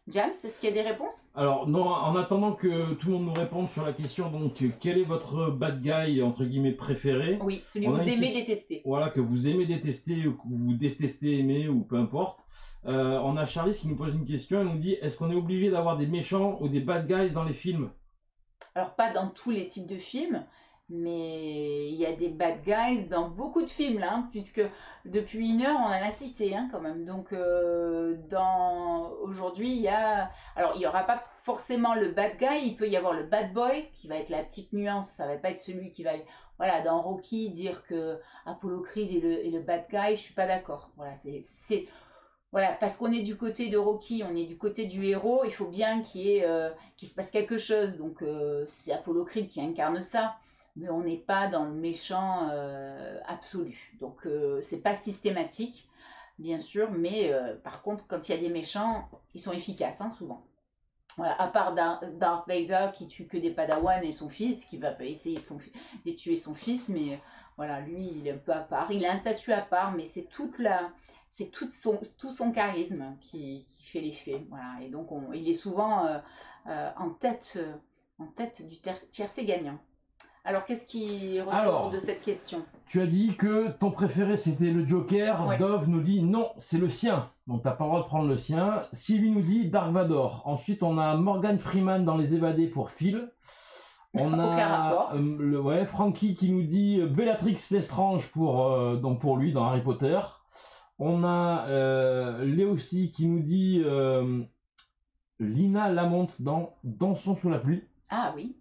Speaker 2: James, est-ce qu'il y a des réponses?
Speaker 1: Alors, non, en attendant que tout le monde nous réponde sur la question, donc, quel est votre bad guy, entre guillemets, préféré?
Speaker 2: Oui, celui que vous aimez détester.
Speaker 1: Voilà, que vous aimez détester, ou que vous détestez aimer, ou peu importe. On a Charlie qui nous pose une question, elle nous dit, est-ce qu'on est obligé d'avoir des méchants ou des bad guys dans les films?
Speaker 2: Alors, pas dans tous les types de films, mais il y a des bad guys dans beaucoup de films là, hein, puisque depuis 1 heure on en a cité hein, quand même. Donc aujourd'hui, il y a... Alors, il n'y aura pas forcément le bad guy, il peut y avoir le bad boy, qui va être la petite nuance, ça va pas être celui qui va... Voilà, dans Rocky, dire que Apollo Creed est le bad guy, je suis pas d'accord. Voilà, voilà, parce qu'on est du côté de Rocky, on est du côté du héros, il faut bien qu'il se passe quelque chose. Donc, c'est Apollo Creed qui incarne ça. Mais on n'est pas dans le méchant absolu. Donc, c'est pas systématique, bien sûr, mais par contre, quand il y a des méchants, ils sont efficaces, hein, souvent. Voilà, à part Darth Vader qui tue que des Padawan et son fils, qui va essayer de tuer son fils, mais voilà, lui, il est un peu à part. Il a un statut à part, mais c'est tout son charisme qui fait l'effet. Voilà, et donc, il est souvent en tête du tiercé gagnant. Alors, qu'est-ce qui ressort de cette question?
Speaker 1: Tu as dit que ton préféré c'était le Joker.
Speaker 2: Ouais.
Speaker 1: Dove nous dit non, c'est le sien. Donc t'as pas le droit de prendre le sien. Sylvie nous dit Dark Vador. Ensuite on a Morgan Freeman dans Les Évadés pour Phil. On
Speaker 2: Aucun
Speaker 1: a
Speaker 2: rapport.
Speaker 1: Frankie qui nous dit Bellatrix Lestrange donc pour lui dans Harry Potter. On a Léosti qui nous dit Lina Lamont dans Dansons sous la pluie.
Speaker 2: Ah oui.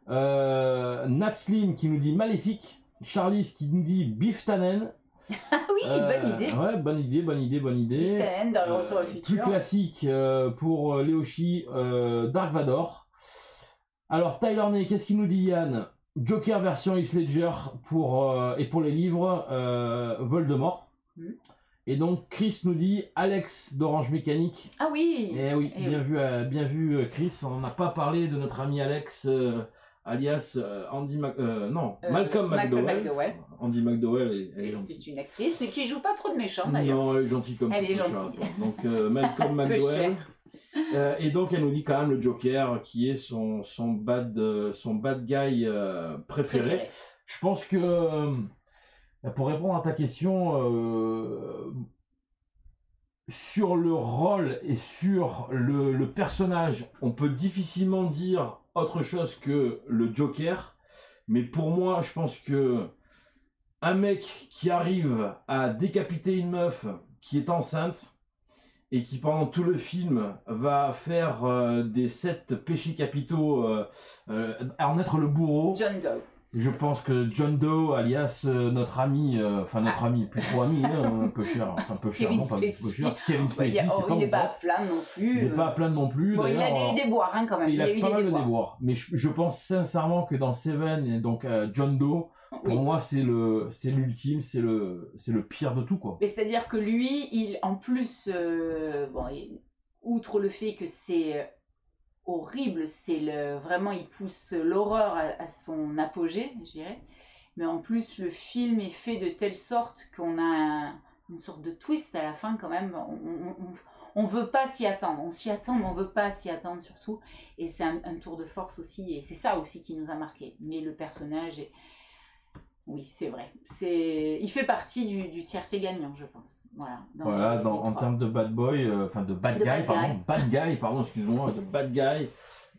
Speaker 1: Nat Slim qui nous dit Maléfique. Charlize qui nous dit Biff Tannen.
Speaker 2: Ah oui, bonne idée.
Speaker 1: Ouais, bonne idée.
Speaker 2: Biff Tannen dans le Retour au futur.
Speaker 1: Plus classique pour Léoshi, Dark Vador. Alors Tyler Ney, qu'est-ce qu'il nous dit Yann? Joker version Heath Ledger et pour les livres Voldemort. Et donc Chris nous dit Alex d'Orange Mécanique.
Speaker 2: Ah oui.
Speaker 1: Eh oui, bien vu Chris. On n'a pas parlé de notre ami Alex, alias Malcolm McDowell. Andy McDowell est gentille.
Speaker 2: C'est une actrice, mais qui joue pas trop de méchants d'ailleurs.
Speaker 1: Non, elle est gentille comme ça.
Speaker 2: Elle est gentille.
Speaker 1: Donc Malcolm McDowell. Et donc elle nous dit quand même le Joker qui est son bad guy préféré. Je pense que pour répondre à ta question, sur le rôle et sur le personnage, on peut difficilement dire autre chose que le Joker. Mais pour moi, je pense que un mec qui arrive à décapiter une meuf qui est enceinte et qui pendant tout le film va faire des 7 péchés capitaux, en être le bourreau.
Speaker 2: John Doe.
Speaker 1: Je pense que John Doe, alias notre ami, plus trop ami, un peu cher,
Speaker 2: Kevin
Speaker 1: non pas un peu cher, Kevin Spacey,
Speaker 2: il n'est pas à plaindre non plus.
Speaker 1: Il n'est pas à plaindre non plus.
Speaker 2: Bon, il a des déboires hein, quand même.
Speaker 1: Il a pas mal de déboires. Mais je pense sincèrement que dans Seven, et donc John Doe, pour moi c'est l'ultime, c'est le pire de tout quoi.
Speaker 2: Mais c'est-à-dire que lui, en plus, outre le fait que c'est horrible, vraiment il pousse l'horreur à son apogée, je dirais. Mais en plus, le film est fait de telle sorte qu'on a une sorte de twist à la fin quand même. On veut pas s'y attendre. On s'y attend, mais on veut pas s'y attendre surtout. Et c'est un tour de force aussi. Et c'est ça aussi qui nous a marqué. Mais le personnage est... Oui, c'est vrai. Il fait partie du tiercé gagnant, je pense. Voilà.
Speaker 1: En termes de bad boy, de bad guy, excuse-moi, de bad guy.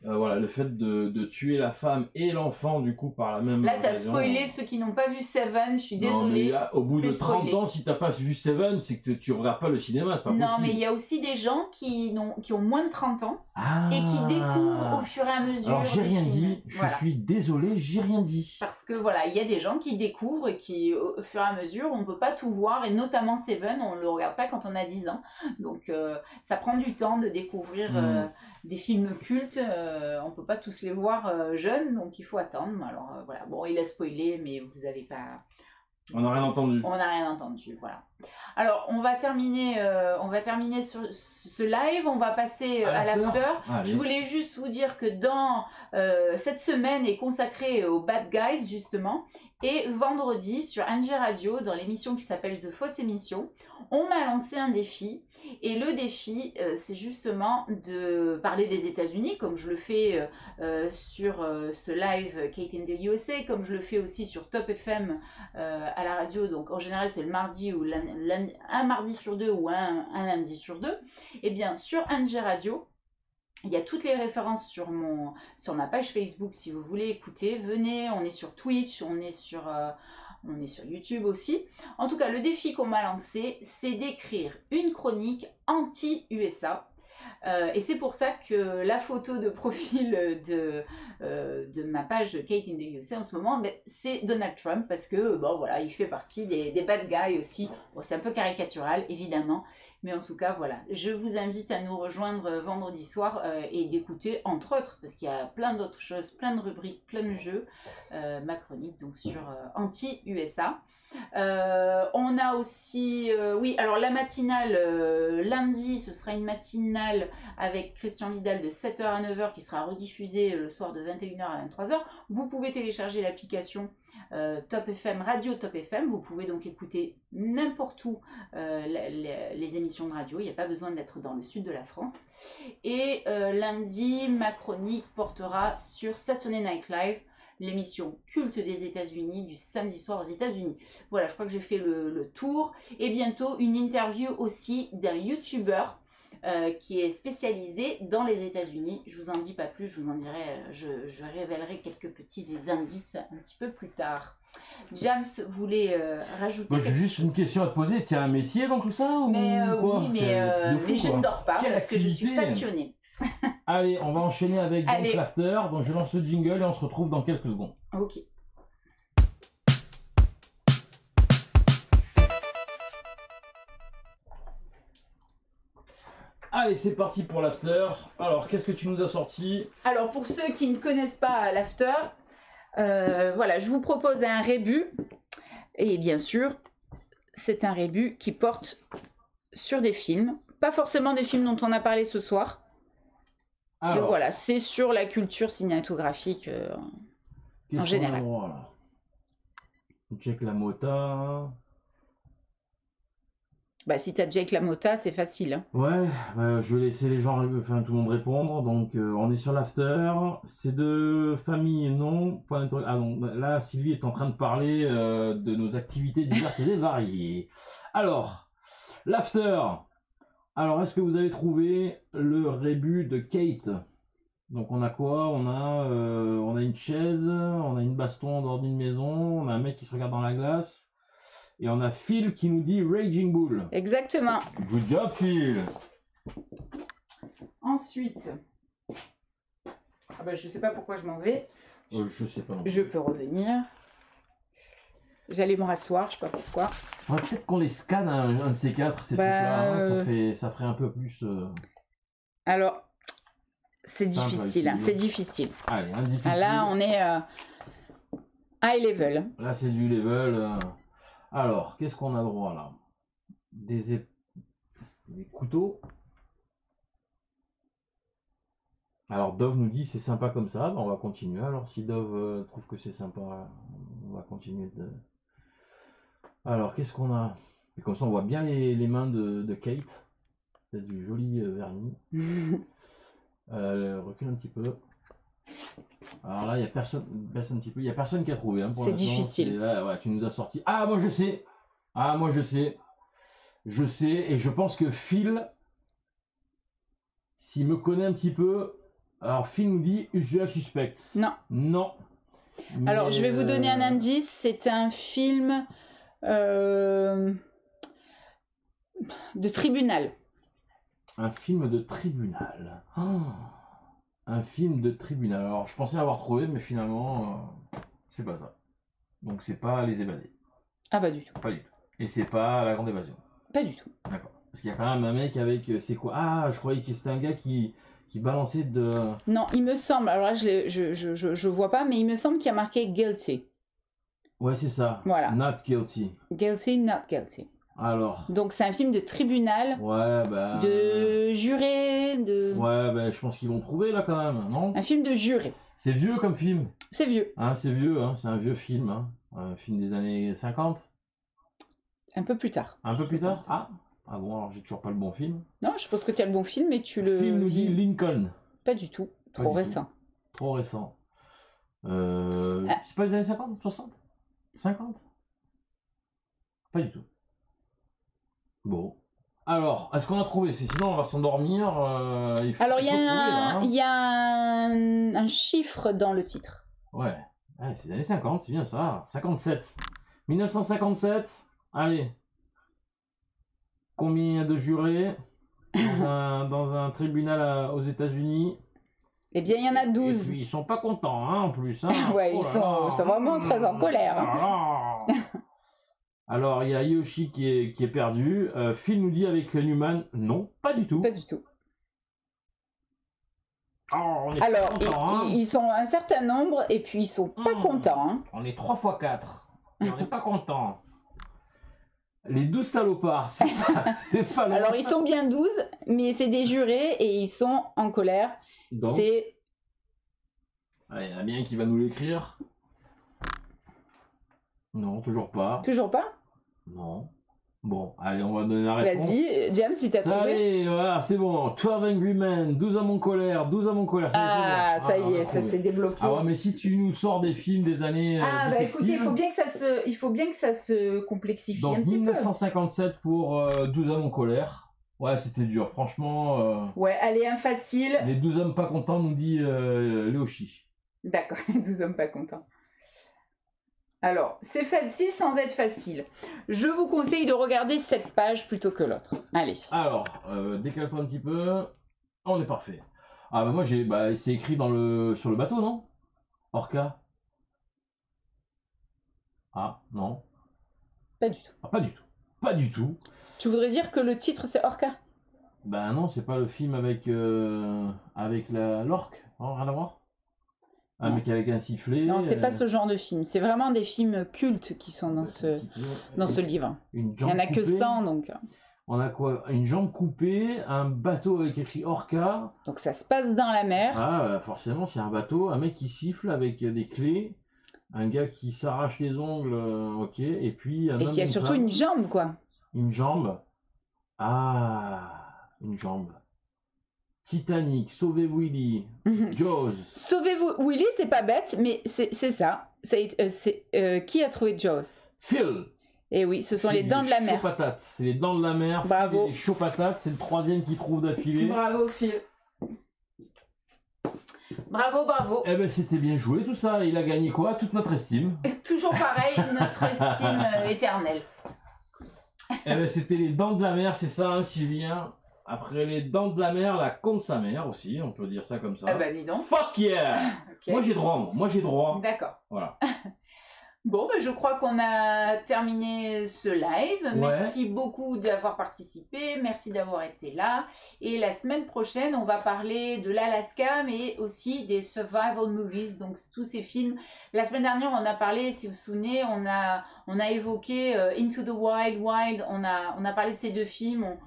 Speaker 1: Le fait de tuer la femme et l'enfant du coup par la même
Speaker 2: Là t'as
Speaker 1: raison.
Speaker 2: spoilé ceux qui n'ont pas vu Seven, je suis désolée.
Speaker 1: Là, au bout de 30
Speaker 2: spoilé.
Speaker 1: ans, si t'as pas vu Seven, c'est que tu regardes pas le cinéma, c'est pas possible.
Speaker 2: Non, mais il y a aussi des gens qui ont moins de 30 ans et qui découvrent au fur et à mesure.
Speaker 1: Alors j'ai rien dit, je
Speaker 2: voilà.
Speaker 1: suis désolé, j'ai rien dit.
Speaker 2: Parce que voilà, il y a des gens qui découvrent et qui au fur et à mesure, on peut pas tout voir et notamment Seven, on le regarde pas quand on a 10 ans. Donc ça prend du temps de découvrir des films cultes, on peut pas tous les voir jeunes, donc il faut attendre. Alors voilà, bon, il a spoilé, mais vous avez pas...
Speaker 1: On n'a rien entendu.
Speaker 2: On n'a rien entendu, voilà. Alors, on va terminer sur ce live, on va passer à l'after. Je voulais juste vous dire que cette semaine est consacrée aux bad guys, justement. Et vendredi, sur NG Radio, dans l'émission qui s'appelle The Fausse Émission, on m'a lancé un défi. Et le défi, c'est justement de parler des États-Unis, comme je le fais sur ce live Kate in the USA, comme je le fais aussi sur Top FM à la radio. Donc en général, c'est le mardi ou un mardi sur deux ou un lundi sur deux. Et bien, sur NG Radio, il y a toutes les références sur ma page Facebook si vous voulez écouter. Venez, on est sur Twitch, on est sur YouTube aussi. En tout cas, le défi qu'on m'a lancé, c'est d'écrire une chronique anti-USA. Et c'est pour ça que la photo de profil de ma page Kate in the USA en ce moment, ben, c'est Donald Trump parce que bon, voilà, il fait partie des bad guys aussi. Bon, c'est un peu caricatural évidemment, mais en tout cas voilà, je vous invite à nous rejoindre vendredi soir et d'écouter entre autres, parce qu'il y a plein d'autres choses, plein de rubriques, plein de jeux, ma chronique donc sur anti-USA. On a aussi, oui, alors la matinale, lundi, ce sera une matinale avec Christian Vidal de 7h à 9h qui sera rediffusée le soir de 21h à 23h. Vous pouvez télécharger l'application Top FM, Radio Top FM. Vous pouvez donc écouter n'importe où les émissions de radio. Il n'y a pas besoin d'être dans le sud de la France. Et lundi, ma chronique portera sur Saturday Night Live, l'émission culte des États-Unis du samedi soir aux États-Unis. Voilà, je crois que j'ai fait le tour. Et bientôt, une interview aussi d'un YouTuber qui est spécialisé dans les États-Unis. Je vous en dis pas plus, je vous en dirai, je révélerai quelques petits indices un petit peu plus tard. James voulait rajouter.
Speaker 1: J'ai juste une question à te poser. Tu as un métier dans tout ça ou quoi?
Speaker 2: Oui, mais je ne dors pas parce que je suis passionnée.
Speaker 1: Allez, on va enchaîner avec donc l'after. Donc je lance le jingle et on se retrouve dans quelques secondes.
Speaker 2: Ok.
Speaker 1: Allez, c'est parti pour l'after. Alors, qu'est-ce que tu nous as sorti?
Speaker 2: Alors, pour ceux qui ne connaissent pas l'after, voilà, je vous propose un rébut. Et bien sûr, c'est un rébut qui porte sur des films. Pas forcément des films dont on a parlé ce soir. Alors, mais voilà, c'est sur la culture cinématographique en général.
Speaker 1: Jake LaMotta.
Speaker 2: Bah, si t'as Jake LaMotta, c'est facile. Hein.
Speaker 1: Ouais, je vais laisser les gens, enfin tout le monde répondre. Donc, on est sur l'after. C'est de famille, non. Ah non, là, Sylvie est en train de parler de nos activités diverses et variées. Alors, l'after. Alors, est-ce que vous avez trouvé le rébut de Kate? Donc, on a quoi? On a une chaise, on a une baston d'ordi de maison, on a un mec qui se regarde dans la glace. Et on a Phil qui nous dit Raging Bull.
Speaker 2: Exactement.
Speaker 1: Good job, Phil.
Speaker 2: Ensuite, je sais pas pourquoi je m'en vais.
Speaker 1: Je sais pas.
Speaker 2: Je peux revenir. J'allais me rasseoir, je sais pas pourquoi.
Speaker 1: Ouais, peut-être qu'on les scanne un de ces quatre, ces trucs-là. Ça ferait un peu plus.
Speaker 2: Alors, c'est difficile. Hein, c'est difficile.
Speaker 1: Allez, un difficile.
Speaker 2: Ah, là, on est high level.
Speaker 1: Là, c'est du level. Alors, qu'est-ce qu'on a droit là? Des couteaux. Alors, Dove nous dit c'est sympa comme ça. On va continuer. Alors, si Dove trouve que c'est sympa, on va continuer. Alors, qu'est-ce qu'on a? Et comme ça, on voit bien les mains de Kate. C'est du joli vernis. Recule un petit peu. Alors là, il y a personne. Baisse un petit peu. Il y a personne qui a trouvé. Hein,
Speaker 2: c'est difficile.
Speaker 1: Là, ouais, tu nous as sorti. Ah, moi je sais. Je sais et je pense que Phil, s'il me connaît un petit peu, alors Phil nous dit Usual Suspects. Non.
Speaker 2: Mais alors je vais vous donner un indice. C'est un film de tribunal.
Speaker 1: Un film de tribunal. Oh. Un film de tribunal. Alors, je pensais avoir trouvé, mais finalement, c'est pas ça. Donc, c'est pas Les Évadés.
Speaker 2: Ah, pas du tout.
Speaker 1: Pas du tout. Et c'est pas La Grande Évasion.
Speaker 2: Pas du tout.
Speaker 1: D'accord. Parce qu'il y a quand même un mec avec. C'est quoi? Ah, je croyais que c'était un gars qui balançait de.
Speaker 2: Non, il me semble. Alors là, je vois pas, mais il me semble qu'il y a marqué guilty.
Speaker 1: Ouais, c'est ça.
Speaker 2: Voilà.
Speaker 1: Not guilty.
Speaker 2: Guilty, not guilty.
Speaker 1: Alors.
Speaker 2: Donc c'est un film de tribunal.
Speaker 1: Ouais,
Speaker 2: de juré, de.
Speaker 1: Ouais, je pense qu'ils vont trouver là quand même, non?
Speaker 2: Un film de juré.
Speaker 1: C'est vieux comme film.
Speaker 2: C'est vieux.
Speaker 1: Hein, c'est vieux, hein, c'est un vieux film. Hein. Un film des années 50.
Speaker 2: Un peu plus tard.
Speaker 1: Un peu plus tard? Ah bon, alors j'ai toujours pas le bon film.
Speaker 2: Non, je pense que tu as le bon film, mais tu le.
Speaker 1: Le film nous dit Lincoln.
Speaker 2: Pas du tout. Trop récent.
Speaker 1: Trop récent. C'est pas les années 50, 60? 50? Pas du tout. Bon. Alors, est-ce qu'on a trouvé? Sinon, on va s'endormir.
Speaker 2: Alors, il y a un chiffre dans le titre.
Speaker 1: Ouais. C'est les années 50, c'est bien ça. 57. 1957. Allez. Combien de jurés dans un tribunal aux États-Unis.
Speaker 2: Eh bien, il y en a
Speaker 1: Et
Speaker 2: 12.
Speaker 1: puis, ils sont pas contents, hein, en plus. Hein.
Speaker 2: Ouais,
Speaker 1: Oh
Speaker 2: ils
Speaker 1: là
Speaker 2: sont
Speaker 1: là.
Speaker 2: vraiment très en colère.
Speaker 1: Ah là. Alors, il y a Yoshi qui est perdu. Phil nous dit avec Newman, non, pas du tout.
Speaker 2: Pas du tout.
Speaker 1: Oh, on est
Speaker 2: Alors,
Speaker 1: pas contents, hein.
Speaker 2: ils sont un certain nombre et puis ils sont pas contents. Hein.
Speaker 1: On est 3 x 4. Et on n'est pas contents. Les 12 salopards, c'est pas
Speaker 2: Alors, ils sont bien 12, mais c'est des jurés et ils sont en colère.
Speaker 1: Donc,
Speaker 2: C'est
Speaker 1: il y en a bien qui va nous l'écrire. Non, toujours pas.
Speaker 2: toujours pas.
Speaker 1: Non. Bon, allez, on va donner la réponse.
Speaker 2: Vas-y, James, si t'as trouvé.
Speaker 1: Allez, voilà, c'est bon. 12 Angry Men, 12 à mon colère, 12 à mon colère. Ça y est, c'est
Speaker 2: Ah,
Speaker 1: bon.
Speaker 2: ça y
Speaker 1: on a
Speaker 2: est, ça
Speaker 1: trouvé.
Speaker 2: s'est débloqué.
Speaker 1: Ah ouais, mais si tu nous sors des films des années
Speaker 2: Ah, bah écoutez, il
Speaker 1: bissextiles,
Speaker 2: faut bien que ça se complexifie
Speaker 1: donc
Speaker 2: un petit peu.
Speaker 1: 1957 pour 12 à mon colère. Ouais, c'était dur, franchement.
Speaker 2: Ouais, allez, un facile.
Speaker 1: Les 12 hommes pas contents, nous dit Léochi.
Speaker 2: D'accord, 12 hommes pas contents. Alors, c'est facile sans être facile. Je vous conseille de regarder cette page plutôt que l'autre. Allez.
Speaker 1: Alors, décale-toi un petit peu. On est parfait. Ah bah moi c'est écrit sur le bateau, non? Orca. Ah non.
Speaker 2: Pas du tout.
Speaker 1: Ah, pas du tout. Pas du tout.
Speaker 2: Tu voudrais dire que le titre c'est Orca?
Speaker 1: Ben non, c'est pas le film avec l'orque. Non, rien à voir. Un
Speaker 2: Non.
Speaker 1: mec avec un sifflet.
Speaker 2: Non, c'est pas ce genre de film. C'est vraiment des films cultes qui sont dans ce livre.
Speaker 1: Une
Speaker 2: Il n'y en a que 100, donc.
Speaker 1: On a quoi? Une jambe coupée, un bateau avec écrit Orca.
Speaker 2: Donc ça se passe dans la mer.
Speaker 1: Ah, forcément, c'est un bateau, un mec qui siffle avec des clés, un gars qui s'arrache les ongles, ok, et puis un
Speaker 2: Et
Speaker 1: homme
Speaker 2: qui a
Speaker 1: et
Speaker 2: surtout
Speaker 1: femme.
Speaker 2: une jambe, quoi.
Speaker 1: Une jambe. Ah, une jambe. Titanic, Sauver Willy, Jaws.
Speaker 2: Sauvez-vous Willy, c'est pas bête, mais c'est ça. Qui a trouvé Jaws?
Speaker 1: Phil.
Speaker 2: Et oui, ce sont les
Speaker 1: Phil,
Speaker 2: dents de la
Speaker 1: chaud
Speaker 2: mer.
Speaker 1: patate. C'est les dents de la mer.
Speaker 2: Bravo.
Speaker 1: Phil, les chaud patates, c'est le troisième qui trouve d'affilée.
Speaker 2: Bravo, Phil. Bravo, bravo.
Speaker 1: Eh ben c'était bien joué tout ça. Il a gagné quoi? Toute notre estime.
Speaker 2: Toujours pareil, notre estime éternelle.
Speaker 1: Eh ben c'était les dents de la mer, c'est ça, hein, Sylvien. Après les dents de la mer, la con de sa mère aussi, on peut dire ça comme ça.
Speaker 2: Ah bah dis donc.
Speaker 1: Fuck yeah.
Speaker 2: Ok.
Speaker 1: Moi j'ai droit, moi j'ai droit.
Speaker 2: D'accord.
Speaker 1: Voilà.
Speaker 2: Bon, bah, je crois qu'on a terminé ce live. Merci beaucoup d'avoir participé. Merci d'avoir été là. Et la semaine prochaine, on va parler de l'Alaska, mais aussi des survival movies. Donc, tous ces films. La semaine dernière, on a parlé, si vous vous souvenez, on a évoqué Into the Wild, on a parlé de ces deux films.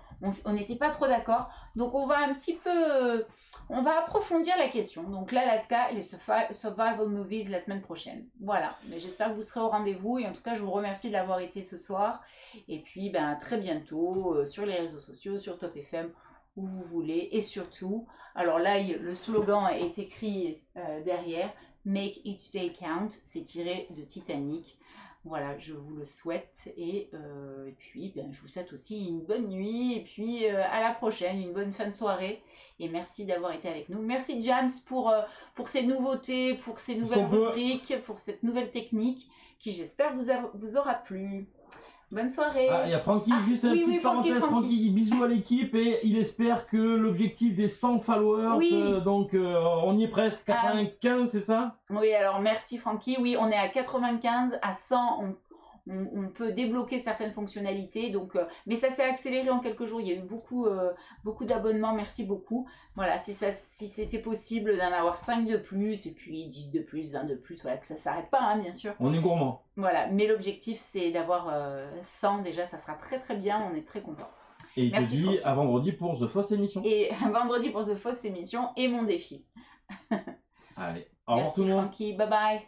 Speaker 2: On n'était pas trop d'accord. Donc, on va un petit peu... on va approfondir la question. Donc, l'Alaska et les survival movies la semaine prochaine. Voilà. Mais j'espère que vous serez au rendez-vous. Et en tout cas, je vous remercie d'avoir été ce soir. Et puis, ben, à très bientôt sur les réseaux sociaux, sur Top FM, où vous voulez. Et surtout, alors là, le slogan est écrit derrière. Make each day count. C'est tiré de Titanic. Voilà, je vous le souhaite et puis ben, je vous souhaite aussi une bonne nuit et puis à la prochaine, une bonne fin de soirée et merci d'avoir été avec nous. Merci James pour ces nouveautés, pour ces nouvelles rubriques, pour cette nouvelle technique qui j'espère vous aura plu. Bonne soirée.
Speaker 1: Ah, il y a Francky, juste une petite parenthèse, Francky, bisous à l'équipe et il espère que l'objectif des 100 followers, donc on y est presque, 95 c'est ça? Oui,
Speaker 2: alors merci Francky, oui on est à 95, à 100 on peut débloquer certaines fonctionnalités, donc, mais ça s'est accéléré en quelques jours, il y a eu beaucoup d'abonnements, merci beaucoup. Voilà, si c'était possible d'en avoir 5 de plus, et puis 10 de plus, 20 de plus, voilà, que ça ne s'arrête pas, hein, bien sûr.
Speaker 1: On est gourmand.
Speaker 2: Voilà, mais l'objectif c'est d'avoir 100 déjà, ça sera très très bien, on est très contents.
Speaker 1: Et il te dit à vendredi pour The Fausse Émission.
Speaker 2: Et à vendredi pour The Fausse Émission et mon défi.
Speaker 1: Allez, au revoir tout le monde.
Speaker 2: Merci Francky, bye bye.